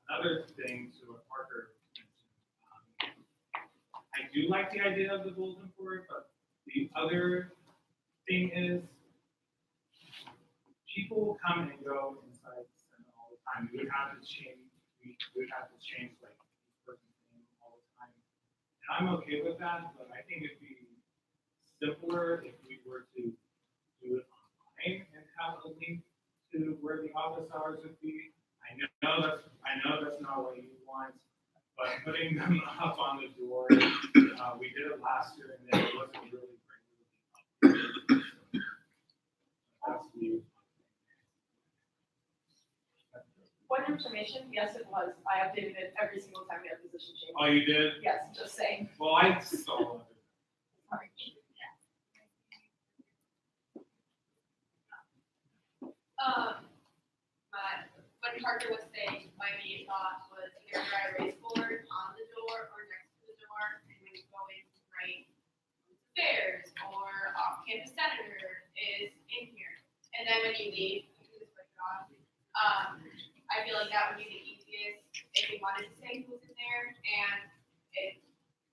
Another thing to what Parker mentioned, I do like the idea of the bulletin board, but the other thing is people will come and go inside the Senate all the time. We would have to change. We would have to change like each person's name all the time. And I'm okay with that, but I think it'd be simpler if we were to do it online and have a link to where the office hours would be. I know that's not what you want, but putting them up on the door, we did it last year and it wasn't really great. That's the Point of information, yes, it was. I updated it every single time we had a position change. Oh, you did? Yes, just saying. Well, I saw it. Sorry. When Parker was saying, my immediate thought was either dry erase board on the door or next to the door, and when you go in, write affairs or off-campus senator is in here. And then when you leave, you can just click it off. I feel like that would be the easiest if you wanted to say who's in there, and it,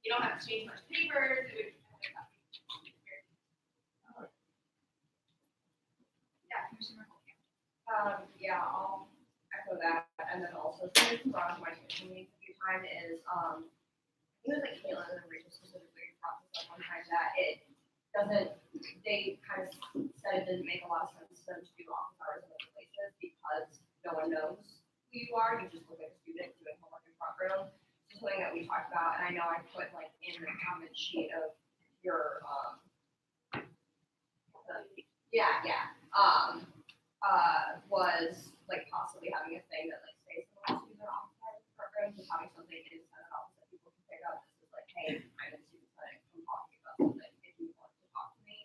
you don't have to change much papers, it would Yeah, Commissioner Holcamp. Yeah, I'll echo that, and then also something that's brought to my attention a few times is, I think it was like Caitlin and Rachel specifically brought this up one time that it doesn't, they kind of said it didn't make a lot of sense for them to do office hours in other places because no one knows who you are, you just look like a student doing homework in front room. It's something that we talked about, and I know I put like in the comment sheet of your, was like possibly having a thing that like stays in the student office hours in front room, just having something in the Senate office that people can pick up, just as like, hey, I'm in student senate, I'm talking about something, if you want to talk to me.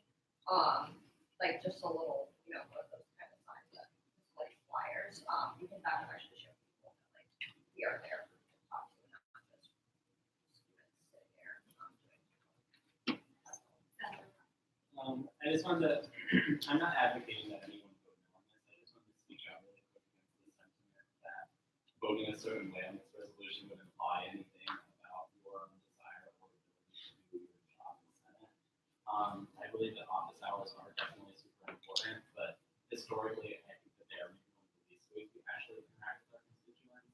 Like just a little, you know, one of those kind of signs that like flyers, because that would actually show people that like we are there for you to talk to, not just students sitting there, doing. I just wanted to, I'm not advocating that anyone vote no on this, I just wanted to speak out really quick against the sentiment that voting a certain way on this resolution would imply anything about your desire or ability to do your job in the Senate. I believe that office hours are definitely super important, but historically, I think that they are maybe one of the least ways we actually interact with our constituents.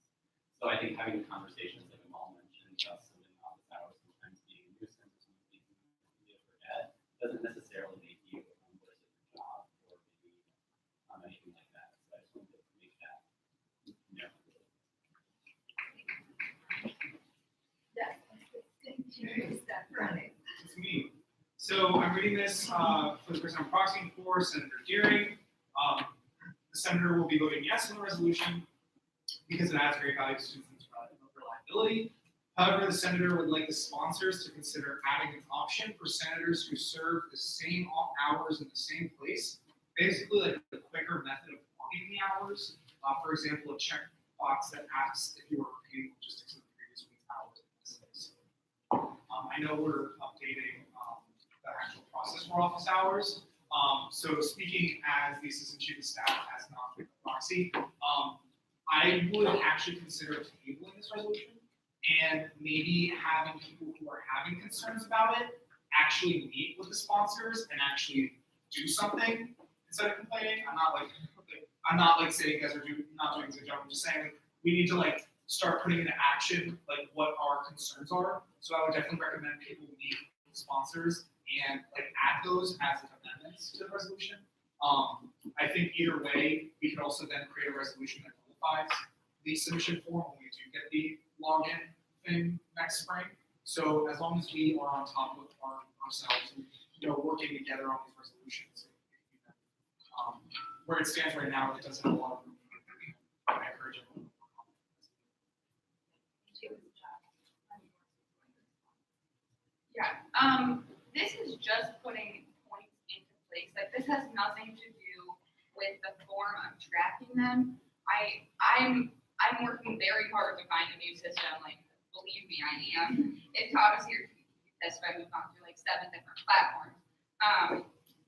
So I think having the conversations that Amal mentioned, just in office hours sometimes being a nuisance or something easy to forget, doesn't necessarily make you a worse at your job or maybe anything like that. So I just wanted to make that known. Yes, continue step running. It's me. So I'm reading this for the person I'm proxying for, Senator Deering. The senator will be voting yes on the resolution because it adds great value to students' reliability. However, the senator would like the sponsors to consider adding an option for senators who serve the same hours in the same place, basically like a quicker method of logging the hours. For example, a checkbox that asks if you were repeating logistics of the previous week's hours. I know we're updating for office hours. So speaking as the assistant chief of staff, as not proxy, I would actually consider tabling this resolution and maybe having people who are having concerns about it actually meet with the sponsors and actually do something instead of complaining. I'm not like saying you guys are not doing a good job. I'm just saying like, we need to like start putting into action like what our concerns are. So I would definitely recommend people meet with sponsors and like add those as amendments to the resolution. I think either way, we could also then create a resolution that notifies the submission form when we do get the login thing next spring. So as long as we are on top of ourselves and working together on these resolutions, where it stands right now, it doesn't have a lot of room. I encourage everyone. Yeah, this is just putting points into place. Like this has nothing to do with the form of tracking them. I'm working very hard to find a new system. Like, believe me, I am. If Todd was here, that's why we've gone through like 7 different platforms.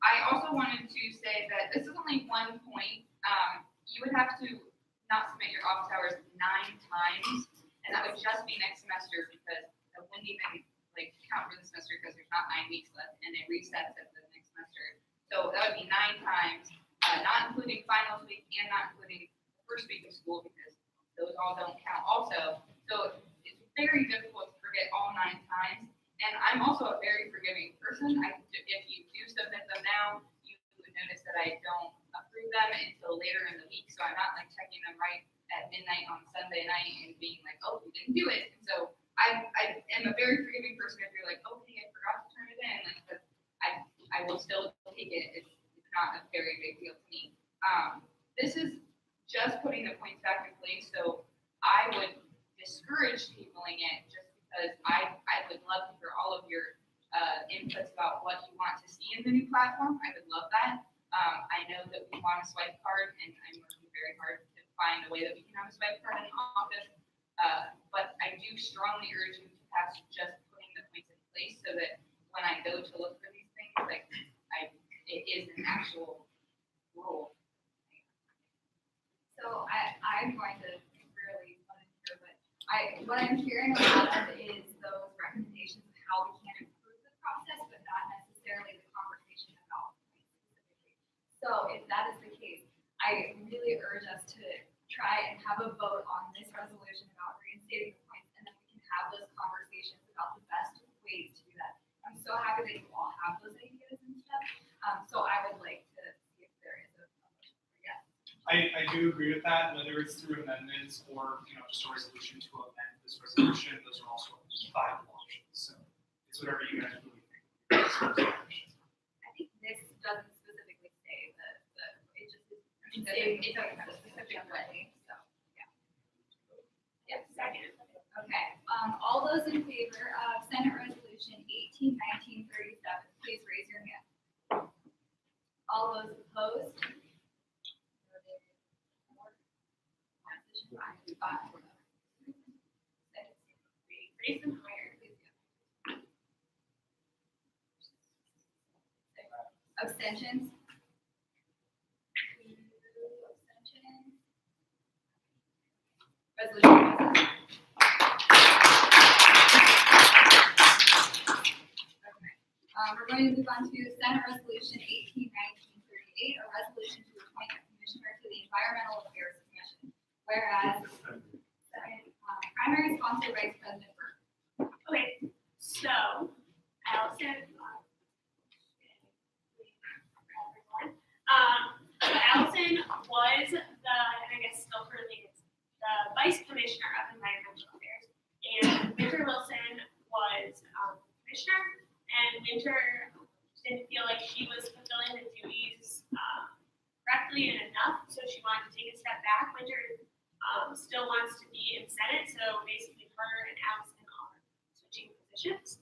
I also wanted to say that this is only 1 point. You would have to not submit your office hours 9 times, and that would just be next semester because it wouldn't even like count for the semester because there's not 9 weeks left, and it resets at the next semester. So that would be 9 times, not including finals week and not including the first week of school because those all don't count also. So it's very difficult to forget all 9 times. And I'm also a very forgiving person. If you do submit them now, you would notice that I don't approve them until later in the week. So I'm not like checking them right at midnight on Sunday night and being like, oh, you didn't do it. And so I am a very forgiving person. If you're like, okay, I forgot to turn it in, like, but I will still take it. It's not a very big deal to me. This is just putting the points back in place. So I would discourage tabling it just because I would love to hear all of your inputs about what you want to see in the new platform. I would love that. I know that we want a swipe card, and I'm working very hard to find a way that we can have a swipe card in the office. But I do strongly urge you to have just putting the points in place so that when I go to look for these things, like it is an actual rule. So I'm going to really volunteer, but what I'm hearing a lot of is those recommendations of how we can improve the process, but not necessarily the conversation about points specifically. So if that is the case, I really urge us to try and have a vote on this resolution about reinstating the points, and then we can have those conversations about the best ways to do that. I'm so happy that you all have those ideas and stuff. So I would like to see if there is a motion for yes. I do agree with that, whether it's through amendments or just a resolution to amend this resolution. Those are also viable options. So it's whatever you guys really think. I think this doesn't specifically say it just is. It doesn't have a specific way. So yeah. Yes. Second. Okay. All those in favor of Senate Resolution 181937, please raise your hand. All those opposed? Raise them higher, please. Abstentions? 2 abstentions. Resolution passes. We're going to move on to Senate Resolution 181938, a resolution to appoint a commissioner to the Environmental Affairs Commission. Whereas, primary sponsor, Vice President Burke. Okay, so Allison, Allison was the, and I guess still currently is, the Vice Commissioner of Environmental Affairs, and Winter Wilson was Commissioner, and Winter didn't feel like she was fulfilling the duties correctly and enough, so she wanted to take a step back. Winter still wants to be in Senate, so basically her and Allison are switching positions.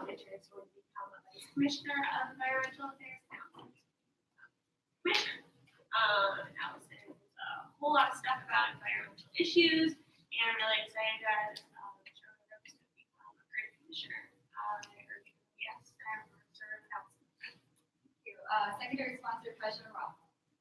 Winter is going to become a Vice Commissioner of Environmental Affairs now. Commissioner. Allison knows a whole lot of stuff about environmental issues, and I'm really excited that Winter Rose to become a great commissioner. Yes, I'm sure Allison. secondary sponsor, Treasurer Roth.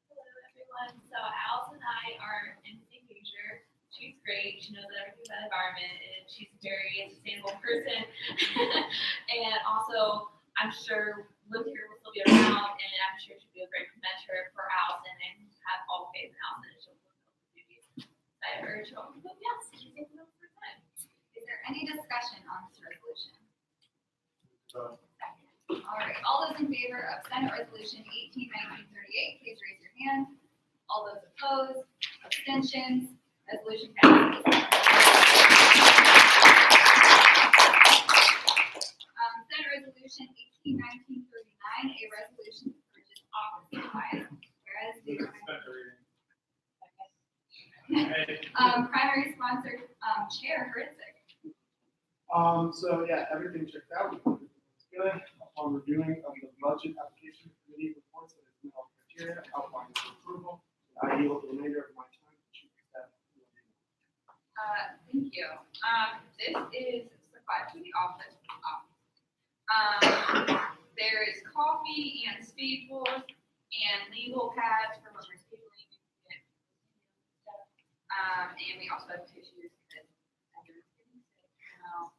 Hello, everyone. So Alice and I are in the same major. She's great. She knows everything about environment, and she's a very sustainable person. And also, I'm sure Liv here will still be around, and I'm sure she'll be a great mentor for Allison, and have all faith in Allison, and she'll fulfill the duties. I urge you all to vote yes. She's taking over for time. Is there any discussion on this resolution? All right, all those in favor of Senate Resolution 18-1938, please raise your hand. All those opposed, abstentions, resolution passes. Senate Resolution 18-1939, a resolution to purchase office supplies, whereas the primary sponsor, Chair Hurtsik. So yeah, everything checked out. It's good. Upon reviewing of the budget application committee reports that has met all criteria outlined for approval, I yield the remainder of my time to chief of staff. Thank you. This is supplied to the office. There is coffee and staples and legal pads for when we're stapling. And we also have tissues that everyone's getting sick now.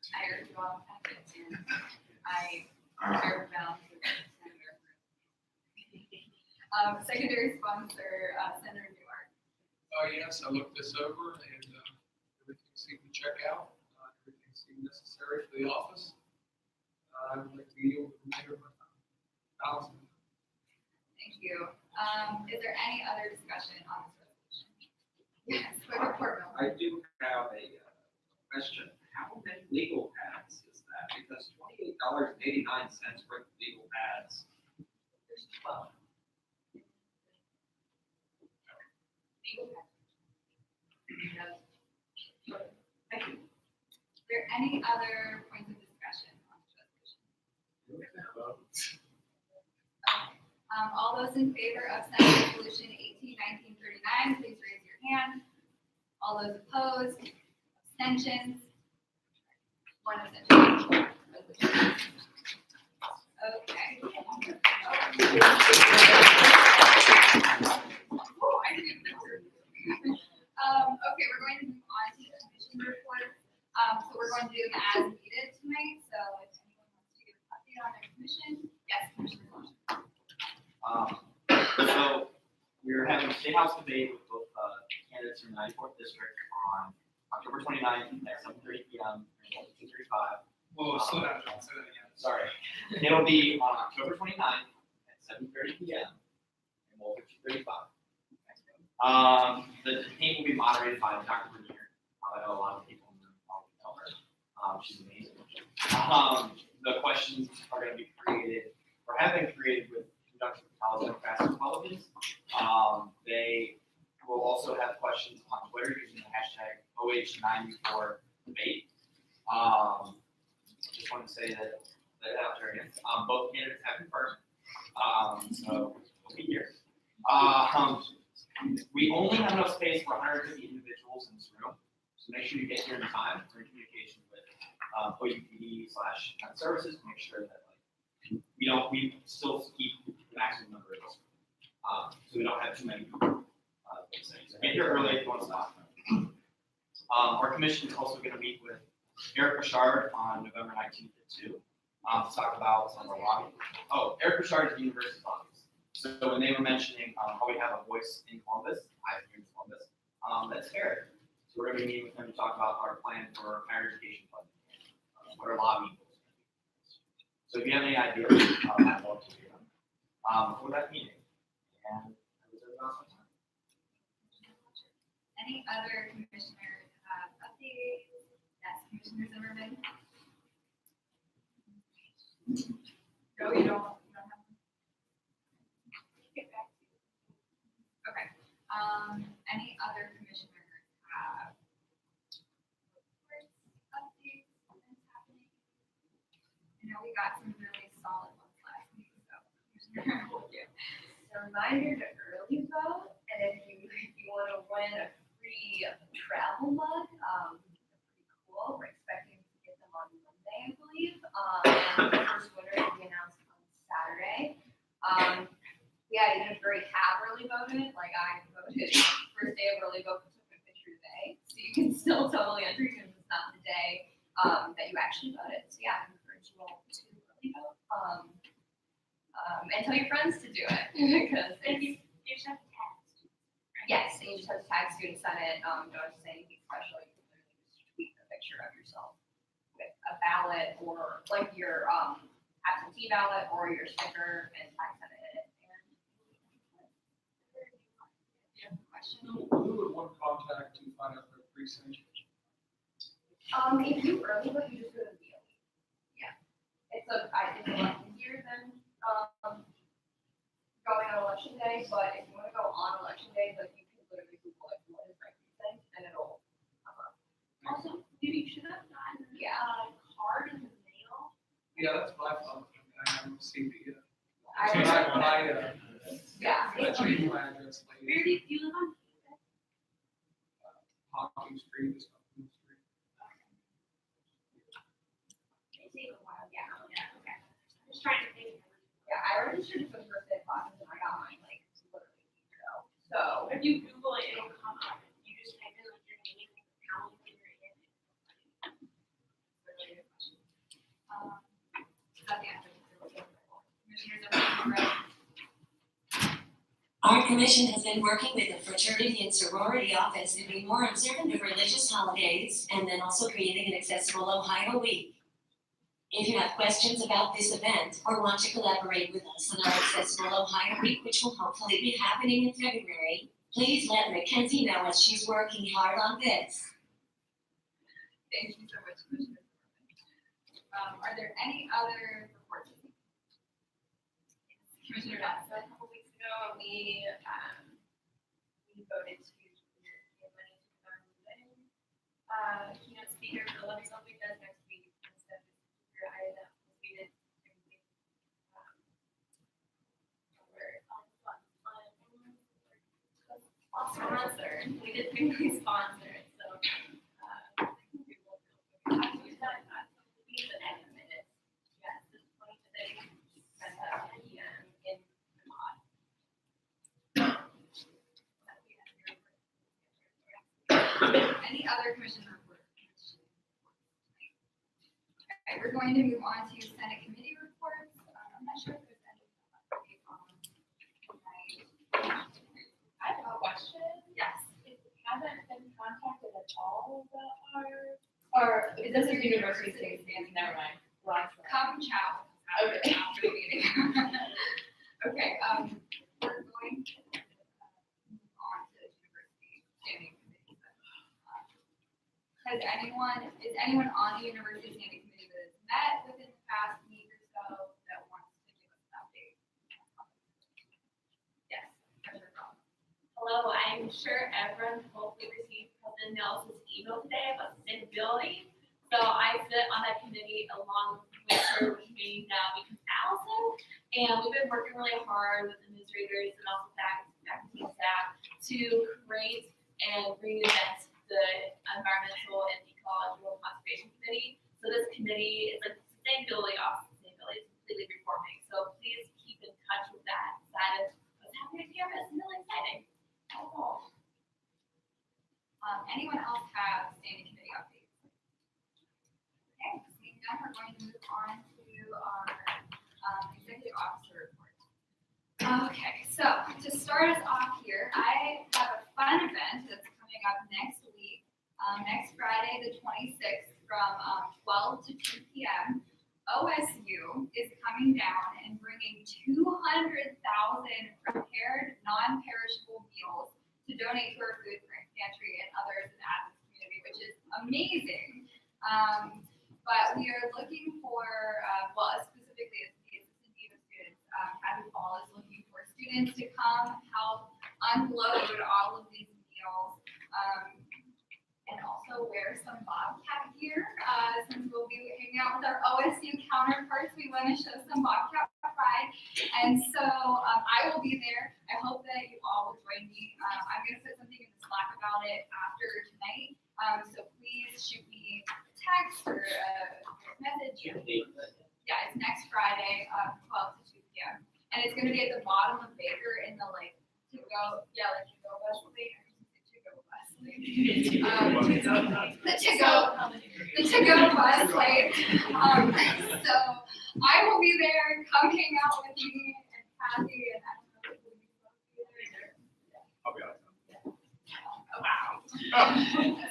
I urge you all to have it, and I serve bound to Senator. Secondary sponsor, Senator Newart. Yes, I looked this over and everything seemed to check out. Everything seemed necessary for the office. I would like to yield the remainder of my time. Allison. Thank you. Is there any other discussion on this resolution? Yes, Clerk Portman. I do have a question. How many legal pads is that? Because $28.89 worth of legal pads. There's 12. Legal pads. Thank you. Is there any other points of discussion on this resolution? All those in favor of Senate Resolution 18-1939, please raise your hand. All those opposed, abstentions, one abstention. Okay. Okay, we're going to move on to the commission report. So we're going to do them as needed tonight. So if anyone wants to give an update on their commission, yes, Commissioner Washington. So we're having a state house debate with both candidates from the 94th district on October 29th at 7:30 p.m. and 2:35. Whoa, slow down, John, say that again. Sorry. It'll be on October 29th at 7:30 p.m. and 2:35. The debate will be moderated by Dr. Bernier. I know a lot of people in the room probably know her. She's amazing. The questions are going to be created, or have been created with conjunction with College Democrats and Republicans. They will also have questions on Twitter using the hashtag OH94debate. Just want to say that out there again. Both candidates have confirmed. So we'll be here. We only have enough space for 150 individuals in this room, so make sure you get here in time. We're in communication with OUPD/Human Services to make sure that we still keep the maximum number of us, so we don't have too many people. So get here early if you want to stop. Our commission is also going to meet with Eric Bouchard on November 19th at 2 to talk about some of our lobbying. Oh, Eric Bouchard is the university lobbyist. So when they were mentioning how we have a voice in Columbus, I here in Columbus, that's Eric. So we're going to be meeting with him to talk about our plan for higher education funding, what our lobbying goals are. So if you have any ideas, I'd love to hear them for that meeting. And that was it about my time. Any other commissioners have updates? Yes, Commissioner Zimmerman. No, you don't. Okay. Any other commissioners have reports, updates, what's happening? I know we got some really solid ones last week, so Commissioner, hold you. A reminder to early vote, and if you want to win a free travel mug, they're pretty cool. We're expecting to get them on Monday, I believe. And the first winner will be announced on Saturday. Yeah, even if you already have early voted, like I voted first day of early vote, took a picture today, so you can still totally enter even if it's not the day that you actually voted. So yeah, I encourage you all to early vote. And tell your friends to do it because You just have to text. yes, and you just have to tag Student Senate. Don't have to say anything special. You can literally just tweet a picture of yourself with a ballot or like your absentee ballot or your sticker and tag Senate in it. Who would one contact to find out their precinct? If you early vote, you just go to the DOE. Yeah. It's a lot easier than going on election day, but if you want to go on election day, like you can literally Google like what is my precinct and it'll come up. Also, you should have gotten Yeah. a card in the mail. Yeah, that's what I thought. I haven't seen it yet. I- Yeah. I changed my address Where lately. do you live on? Hawkins Street is Hawkins Street. It takes a while, yeah, okay. Just trying to think. Yeah, I registered for the first day of classes and I got mine like literally a week ago. So If you Google it, it'll come up. You just type in like your name and the county that you're in. Is that the answer? Commissioners are ready. Our commission has been working with the fraternity and sorority office to be more observant of religious holidays and then also creating an accessible Ohio week. If you have questions about this event or want to collaborate with us on our accessible Ohio week, which will hopefully be happening in February, please let Mackenzie know as she's working hard on this. Thank you so much, Commissioner. Are there any other reports? Commissioner Dodd. So a couple weeks ago, we voted to give money to keynote speaker for the Love Yourself Week does next week. Instead of your item that we did. Sponsored. We did pick sponsored, so we will have to use that. We need the next minute. Yes, this 25th p.m. in Vermont. Any other commission reports? Okay, we're going to move on to Senate committee reports. I'm not sure if there's any update on tonight. I have a question. Yes. Haven't been contacted at all about Or it doesn't university things, never mind. Last one. Come chow. Okay. After the meeting. Okay, we're going to move on to university standing committee. Is anyone on the university standing committee that has met within the past week or so that wants to give us an update? Yes, Commissioner Brown. Hello, I'm sure everyone hopefully received President Nelson's email today about sustainability. So I sit on that committee along with her, which means now becomes Allison. And we've been working really hard with administrators and also faculty and staff to create and reinvent the environmental and ecological conservation committee. So this committee is like sustainability off sustainability, it's completely reforming. So please keep in touch with that side of what's happening here. It's really exciting. That's all. Anyone else have standing committee updates? Okay, seeing none, we're going to move on to our executive officer report. Okay, so to start us off here, I have a fun event that's coming up next week, next Friday, the 26th, from 12 to 2 p.m. OSU is coming down and bringing 200,000 prepared, non-perishable meals to donate to our food pantry and others in the Athens community, which is amazing. But we are looking for, specifically as the Assistant Dean of Students, Abby Paul is looking for students to come help unload all of these meals, and also wear some Bobcat gear. Since we'll be hanging out with our OSU counterparts, we want to show some Bobcat pride. And so I will be there. I hope that you all will join me. I'm going to put something in the Slack about it after tonight. So please shoot me a text or a message Yeah, it's next Friday, 12 to 2 p.m. And it's gonna be at the bottom of Baker in the like to go bus lane. The to-go bus lane. So I will be there. Come hang out with me and Kathy and I don't know if we'll be there. I'll be out. Wow.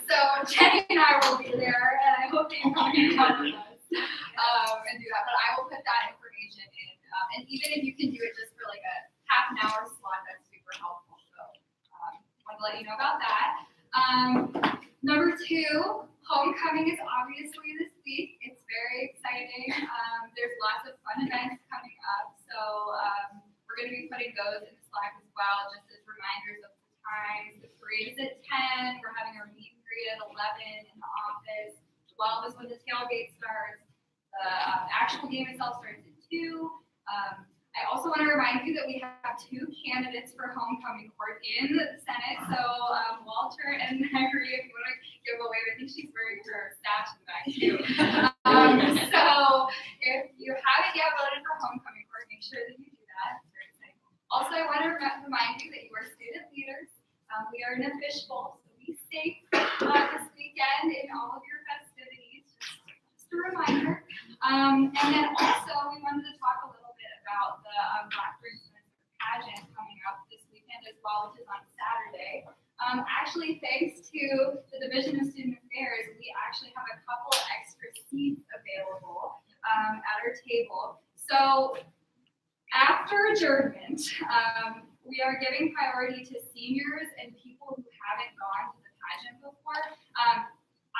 So Jenny and I will be there, and I hope that you come and help us and do that. But I will put that information in, and even if you can do it just for like a half an hour slot, that's super helpful. So wanted to let you know about that. Number 2, homecoming is obviously this week. It's very exciting. There's lots of fun events coming up, so we're going to be putting those in the Slack as well, just as reminders of the times. The parade is at 10. We're having our meet and greet at 11 in the office. 12 is when the tailgate starts. The actual game itself starts at 2. I also want to remind you that we have 2 candidates for homecoming court in the Senate. So Walter and Mary, if you want to give away, I think she's wearing her stash in the back too. So if you haven't yet voted for homecoming court, make sure that you do that. It's very exciting. Also, I want to remind you that you are student leaders. We are in a fishbowl, so be safe this weekend in all of your festivities. Just a reminder. And then also, we wanted to talk a little bit about the Blackbird Semester pageant coming up this weekend as well, which is on Saturday. Actually, thanks to the Division of Student Affairs, we actually have a couple extra seats available at our table. So after adjournment, we are giving priority to seniors and people who haven't gone to the pageant before.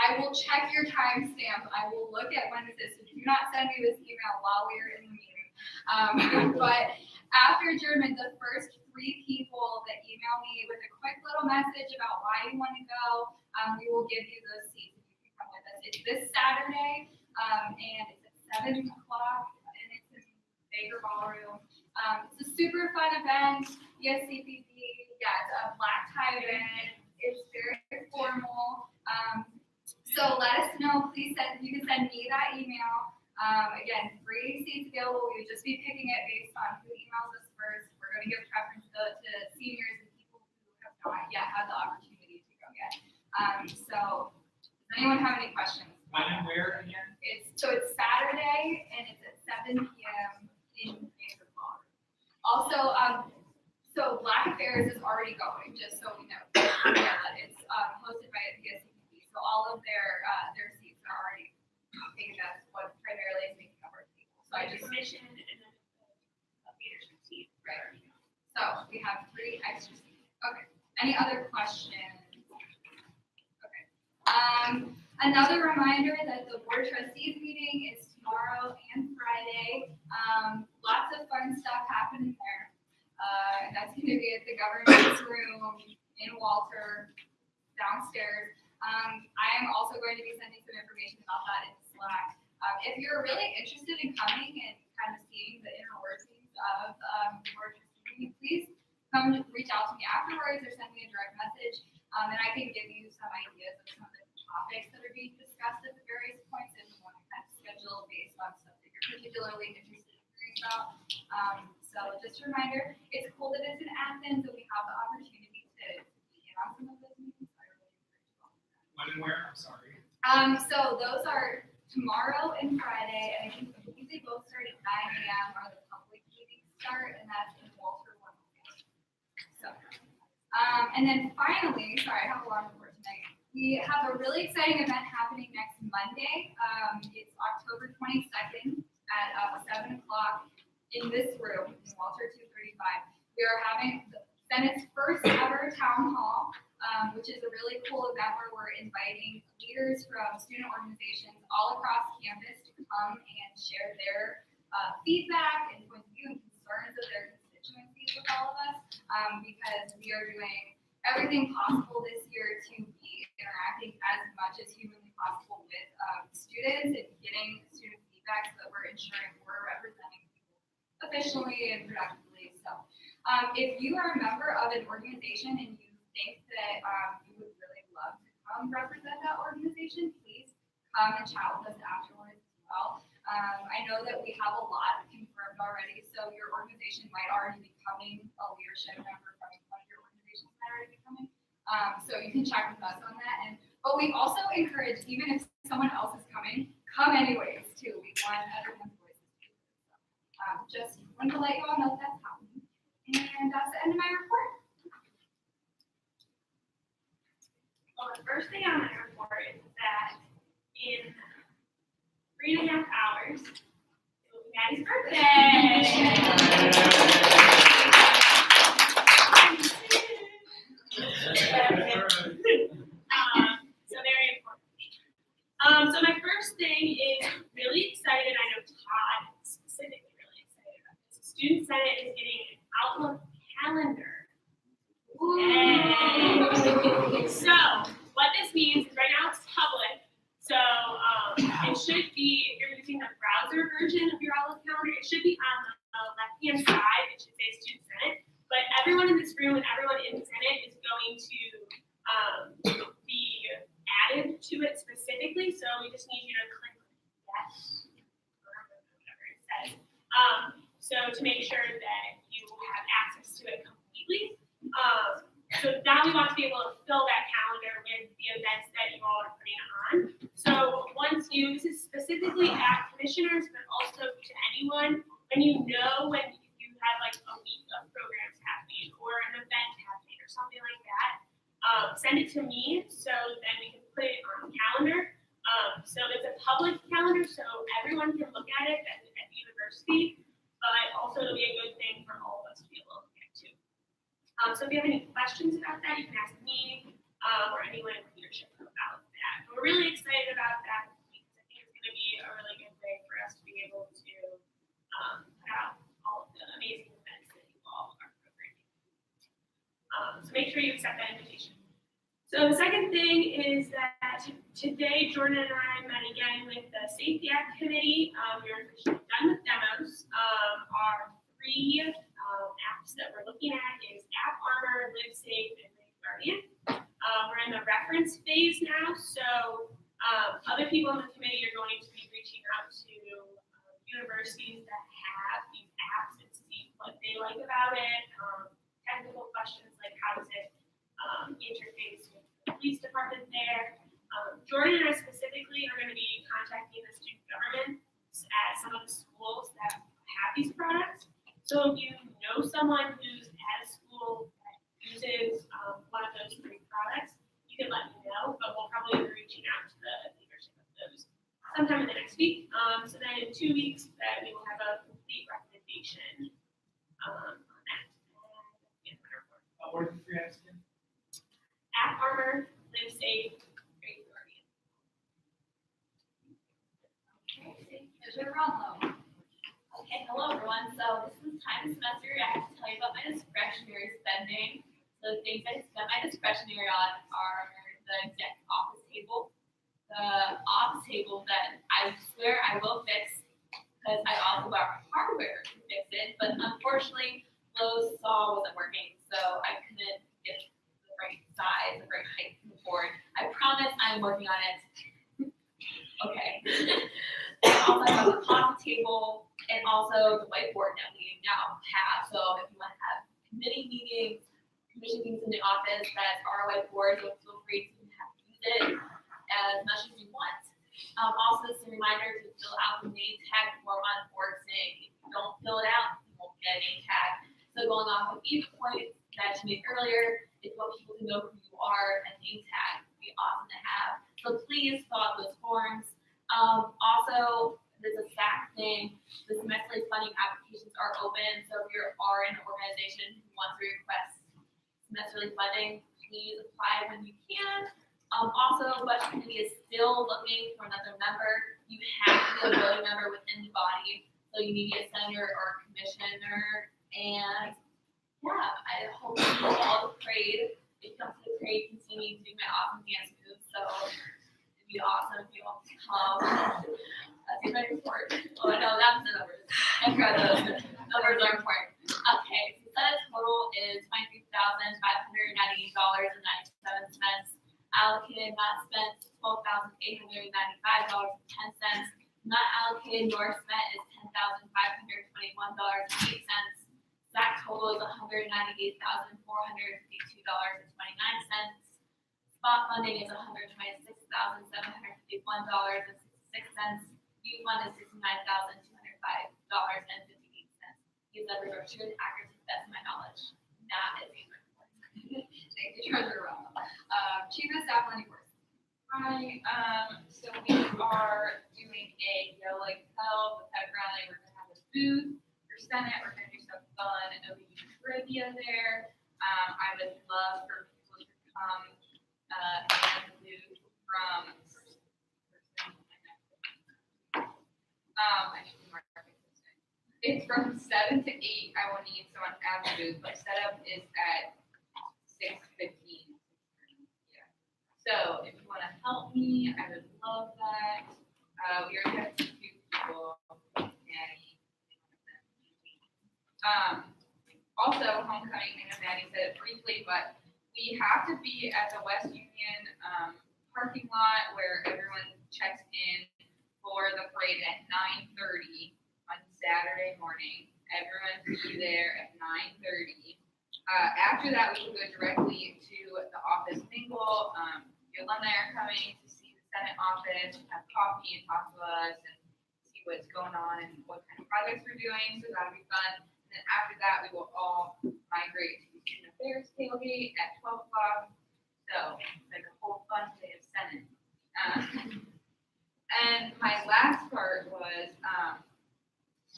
I will check your timestamp. I will look at when this is. So do not send me this email while we are in the meeting. But after adjournment, the first 3 people that email me with a quick little message about why you want to go, we will give you those seats if you can come with us. It's this Saturday, and it's at 7 o'clock, and it's in Baker Ballroom. It's a super fun event. ESCPD, it's a black tie event. It's very formal. So let us know. Please you can send me that email. Again, 3 seats available. We would just be picking it based on who emails us first. We're going to give preference to seniors and people who have not yet had the opportunity to go yet. So does anyone have any questions? When and where again? It's Saturday and it's at 7 p.m. in Baker Ballroom. Also, so Black Affairs is already going, just so we know. It's hosted by the SCPD, so all of their seats are already taken. That's what primarily is making up our table. So I just Commission and then a leadership seat. Right. So we have 3 extra seats. Okay. Any other questions? Okay. Another reminder that the Board of Trustees meeting is tomorrow and Friday. Lots of fun stuff happening there. That's going to be at the governance room in Walter downstairs. I am also going to be sending some information about that in Slack. If you're really interested in coming and kind of seeing the inner workings of the Board of Trustees meeting, please come reach out to me afterwards or send me a direct message, and I can give you some ideas of some of the topics that are being discussed at the various points and we want to kind of schedule based on stuff that you're particularly interested in hearing about. So just a reminder, it's cool that it's in Athens and we have the opportunity to be in on some of those meetings. I really encourage you all. When and where? I'm sorry. So those are tomorrow and Friday, and I believe they both start at 9 a.m. or the public meetings start, and that's in Walter 104. So, and then finally, sorry, I have a long report tonight. We have a really exciting event happening next Monday. It's October 22nd at 7 o'clock in this room, in Walter 235. We are having the Senate's first ever town hall, which is a really cool event where we're inviting leaders from student organizations all across campus to come and share their feedback and point of view and concerns of their constituencies with all of us, because we are doing everything possible this year to be interacting as much as humanly possible with students and getting student feedback so that we're ensuring we're representing people efficiently and productively. So if you are a member of an organization and you think that you would really love to come represent that organization, please come and chat with us afterwards as well. I know that we have a lot confirmed already, so your organization might already be coming, a leadership member from one of your organizations might already be coming. So you can check with us on that. But we also encourage, even if someone else is coming, come anyways too. We want everyone's voices to be heard. So, just wanted to let you all know that's happening. And that's the end of my report. Well, the first thing on my report is that in 3.5 hours, it will be Maddie's birthday. So very important. So my first thing is really excited. I know Todd is specifically really excited about this. Student Senate is getting an Outlook calendar. Yay. So what this means is right now it's public. So it should be, if you're using the browser version of your Outlook calendar, it should be on the left-hand side. It should say Student Senate. But everyone in this room and everyone in Senate is going to be added to it specifically. So we just need you to click yes, or whatever it says. So to make sure that you have access to it completely. So now we want to be able to fill that calendar with the events that you all are putting on. So once you, this is specifically at commissioners, but also to anyone, when you know when you have like a week of programs happening or an event happening or something like that, send it to me so then we can put it on the calendar. So it's a public calendar, so everyone can look at it at the university, but also it'll be a good thing for all of us to be able to look at too. So if you have any questions about that, you can ask me or anyone in leadership about that. But we're really excited about that because I think it's going to be a really good way for us to be able to put out all of the amazing events that you all are programming. So make sure you accept that invitation. So the second thing is that today Jordan and I met again with the Safety Act Committee. We're officially done with demos. Our 3 apps that we're looking at is App Armor, Live Safe, and Live Guardian. We're in the reference phase now, so other people in the committee are going to be reaching out to universities that have these apps and see what they like about it. Technical questions like how does it interface with the police department there. Jordan and I specifically are going to be contacting the student government at some of the schools that have these products. So if you know someone who's at a school that uses one of those 3 products, you can let me know, but we'll probably be reaching out to the leadership of those sometime in the next week. So then in 2 weeks, that we will have a complete recommendation on that. What are the 3 apps again? App Armor, Live Safe, Live Guardian. Okay, here's your Ronlo. Okay, hello everyone. So this is time of semester. I have to tell you about my discretionary spending. So the things I spend my discretionary on are the exec office table. The office table that I swear I will fix because I also bought hardware to fix it, but unfortunately Lowe's saw wasn't working, so I couldn't get the right size, the right height for the board. I promise I'm working on it. Okay. Also, I have a coffee table and also the whiteboard that we now have. So if you want to have committee meetings, commission meetings in the office that are whiteboards, so feel free to use it as much as you want. Also, just a reminder to fill out the name tag form on Boardsync. If you don't fill it out, you won't get a name tag. So going off of each point that you made earlier, it's what people to know who you are, and name tag would be awesome to have. So please fill out those forms. Also, there's a fact thing. The semesterly funding applications are open. So if you are in an organization who wants to request semesterly funding, please apply when you can. Also, budget committee is still looking for another member. You have to be a voting member within the body. So you need to be a senator or a commissioner. And yeah, I hope you all the parade. If you come to the parade, continue to do my awesome dance moves. So it'd be awesome if you all come. That's my report. Oh no, that's the numbers. I forgot those. Numbers are important. Okay, so the total is $23,598.97. Allocated, not spent, $12,895.10. Not allocated. paid endorsement is $10,521.08. SAC total is $198,452.29. Spot funding is $126,751.66. Youth fund is $69,205.58. These numbers are true and accurate to the best of my knowledge. That is the report. Thank you, Treasurer Rob. Chief of Staff Lenny Worth. Hi, so we are doing a Yellow Lake Hell, the pep rally. We're gonna have a booth for Senate. We're gonna do some fun OBU trivia there. I would love for people to come, and the booth from, I should be more consistent. It's from 7 to 8. I will need someone at the booth, but setup is at 6:15. So if you want to help me, I would love that. We already have 2 people. Maddie. Also, homecoming, I know Maddie said it briefly, but we have to be at the West Union parking lot where everyone checks in for the parade at 9:30 on Saturday morning. Everyone will be there at 9:30. After that, we can go directly to the office mingle. The alumni are coming to see the Senate office, have coffee and talk to us and see what's going on and what kind of projects we're doing. So that'll be fun. And then after that, we will all migrate to the Student Affairs tailgate at 12 o'clock. So it's like a whole fun day of Senate. And my last part was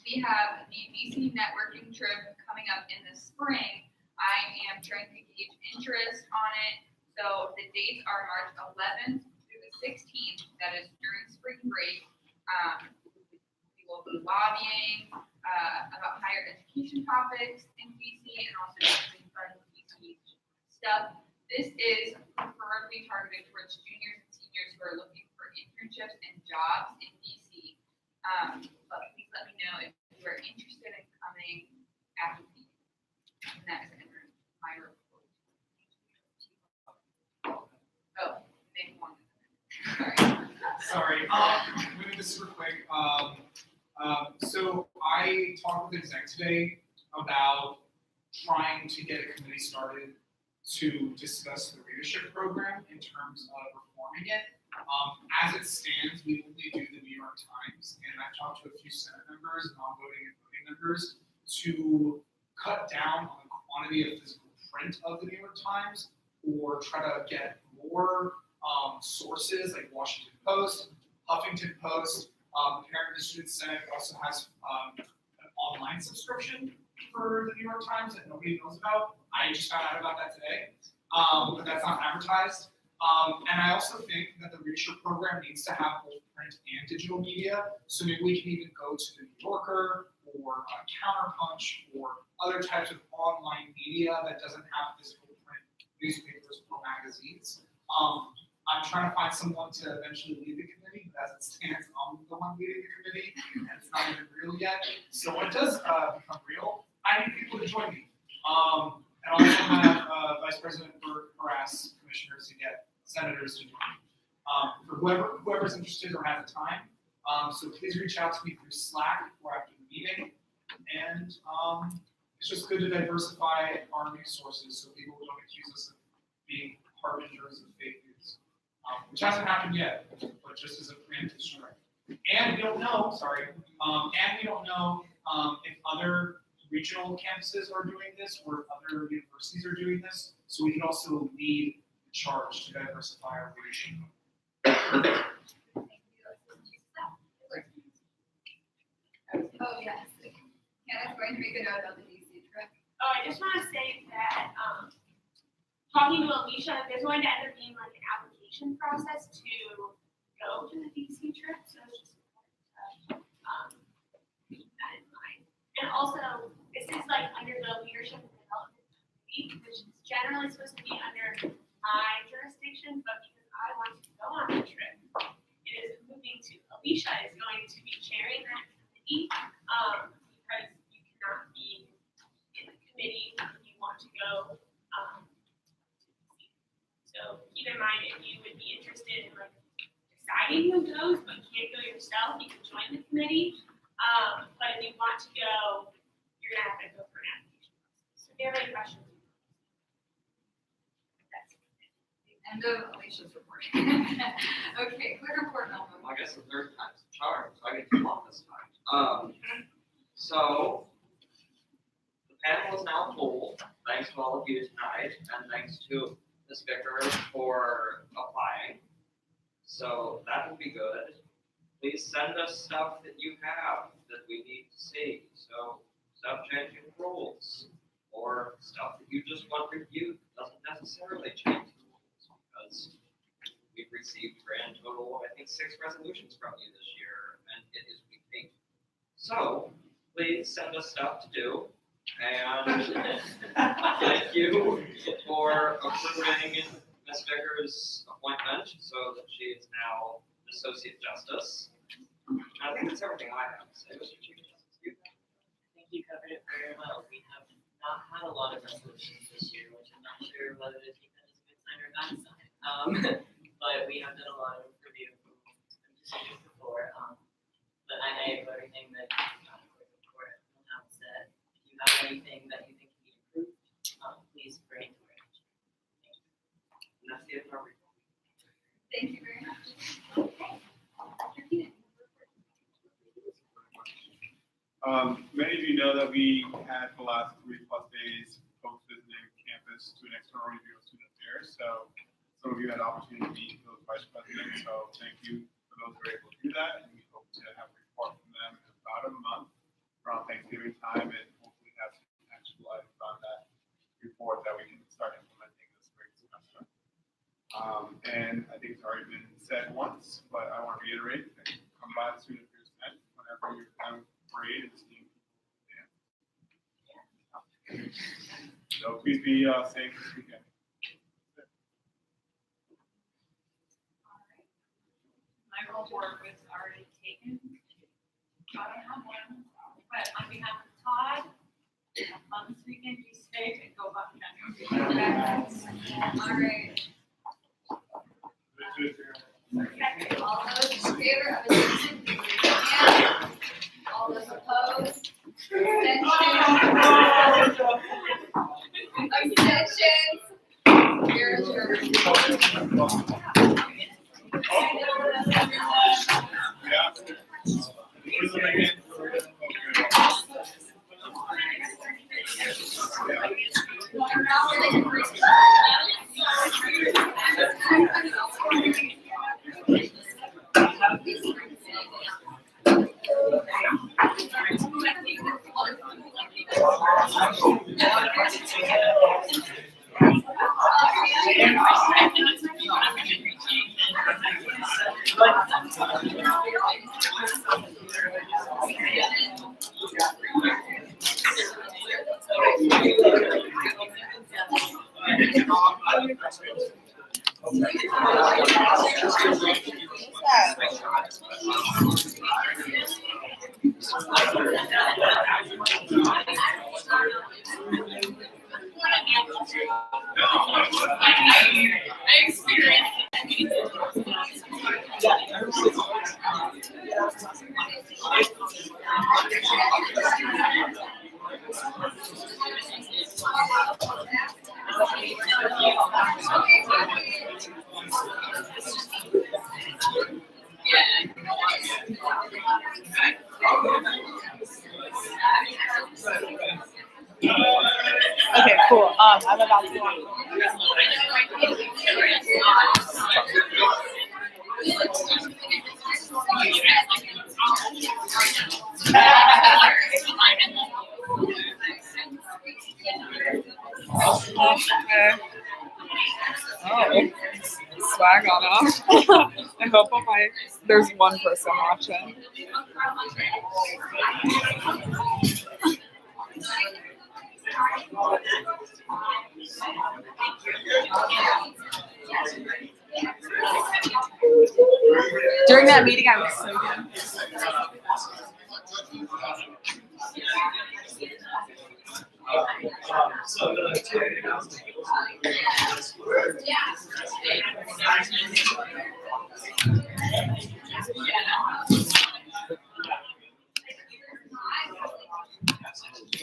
we have the DC networking trip coming up in the spring. I am trying to gauge interest on it. So the dates are March 11th through the 16th. That is during spring break. We will be lobbying about higher education topics in DC and also doing fun DC stuff. This is preferably targeted towards juniors and seniors who are looking for internships and jobs in DC. But please let me know if you are interested in coming after the meeting. And that is my report. Oh, maybe one. Sorry, moving this super quick. So I talked with the exec today about trying to get a committee started to discuss the readership program in terms of reforming it. As it stands, we only do the New York Times, and I've talked to a few Senate members, non-voting and voting members, to cut down on the quantity of physical print of the New York Times, or try to get more sources like Washington Post, Huffington Post. The Parent and Student Senate also has an online subscription for the New York Times that nobody knows about. I just found out about that today, but that's not advertised. And I also think that the readership program needs to have both print and digital media. So maybe we can even go to the New Yorker or Counterpunch or other types of online media that doesn't have physical print newspapers or magazines. I'm trying to find someone to eventually lead the committee, but as it stands, I'm the one leading the committee, and it's not even real yet. So when it does become real, I need people to join me. And also have Vice President Burke harass commissioners to get senators to join me. For whoever's interested or has the time. So please reach out to me through Slack or after the meeting. And it's just good to diversify our news sources so people don't accuse us of being harbingers of fake news. Which hasn't happened yet, but just as a preemptive strike. And we don't know, if other regional campuses are doing this or if other universities are doing this. So we can also lead the charge to diversify our leadership. Oh, yes. Hannah's going to make a note about the DC trip. Oh, I just want to say that, talking to Alicia, there's going to end up being like an application process to go to the DC trip, so it's just important to keep that in mind. And also, this is like under the Leadership and Development Committee, which is generally supposed to be under my jurisdiction, but because I want to go on the trip, it is moving to Alicia is going to be chairing that committee, because you cannot be in the committee if you want to go. So keep in mind if you would be interested in like deciding who goes, but you can't go yourself, you can join the committee. But if you want to go, you're gonna have to go for an application process. So if you have any questions. End of Alicia's report. Okay, clerk report, Melvin. I guess the third time's the charm, so I get to talk this time. So the panel is now full, thanks to all of you tonight, and thanks to Ms. Vickers for applying. So that would be good. Please send us stuff that you have that we need to see. So stuff changing rules, or stuff that you just want reviewed, doesn't necessarily change the rules, because we've received grand total of, I think, 6 resolutions from you this year, and it is week 8. So, please send us stuff to do, and thank you for approving Ms. Vickers' appointment, so that she is now Associate Justice. I think that's everything I have to say, Mr. Chief Justice. You? I think you covered it very well. We have not had a lot of resolutions this year, which I'm not sure whether to take that as a good sign or a bad sign. But we have done a lot of review procedures before. But I echo everything that Will said. If you have anything that you think can be improved, please bring it to our attention. And that's the end of our report. Thank you very much. Okay. Dr. Keenan. Many of you know that we had the last 3+ days folks visiting campus to an external review of student affairs. So some of you had an opportunity to meet those vice presidents. So thank you for those who were able to do that. And we hope to have a report from them in about a month around Thanksgiving time, and hopefully have some actual items on that report that we can start implementing this spring semester. And I think it's already been said once, but I want to reiterate that come by the student affairs tent whenever you're done with parade and seeing people dance. So please be safe this weekend. My report was already taken. I don't have one, but on behalf of Todd, have fun this weekend, be safe, and go Buckeye. All right. All those in favor of adjournment, please raise your hand. All those opposed? Abstentions? You're adjourned. Okay, cool. I'm about to. Oh, swag on off. I hope there's one person watching. During that meeting, I was so good. So the two announcements.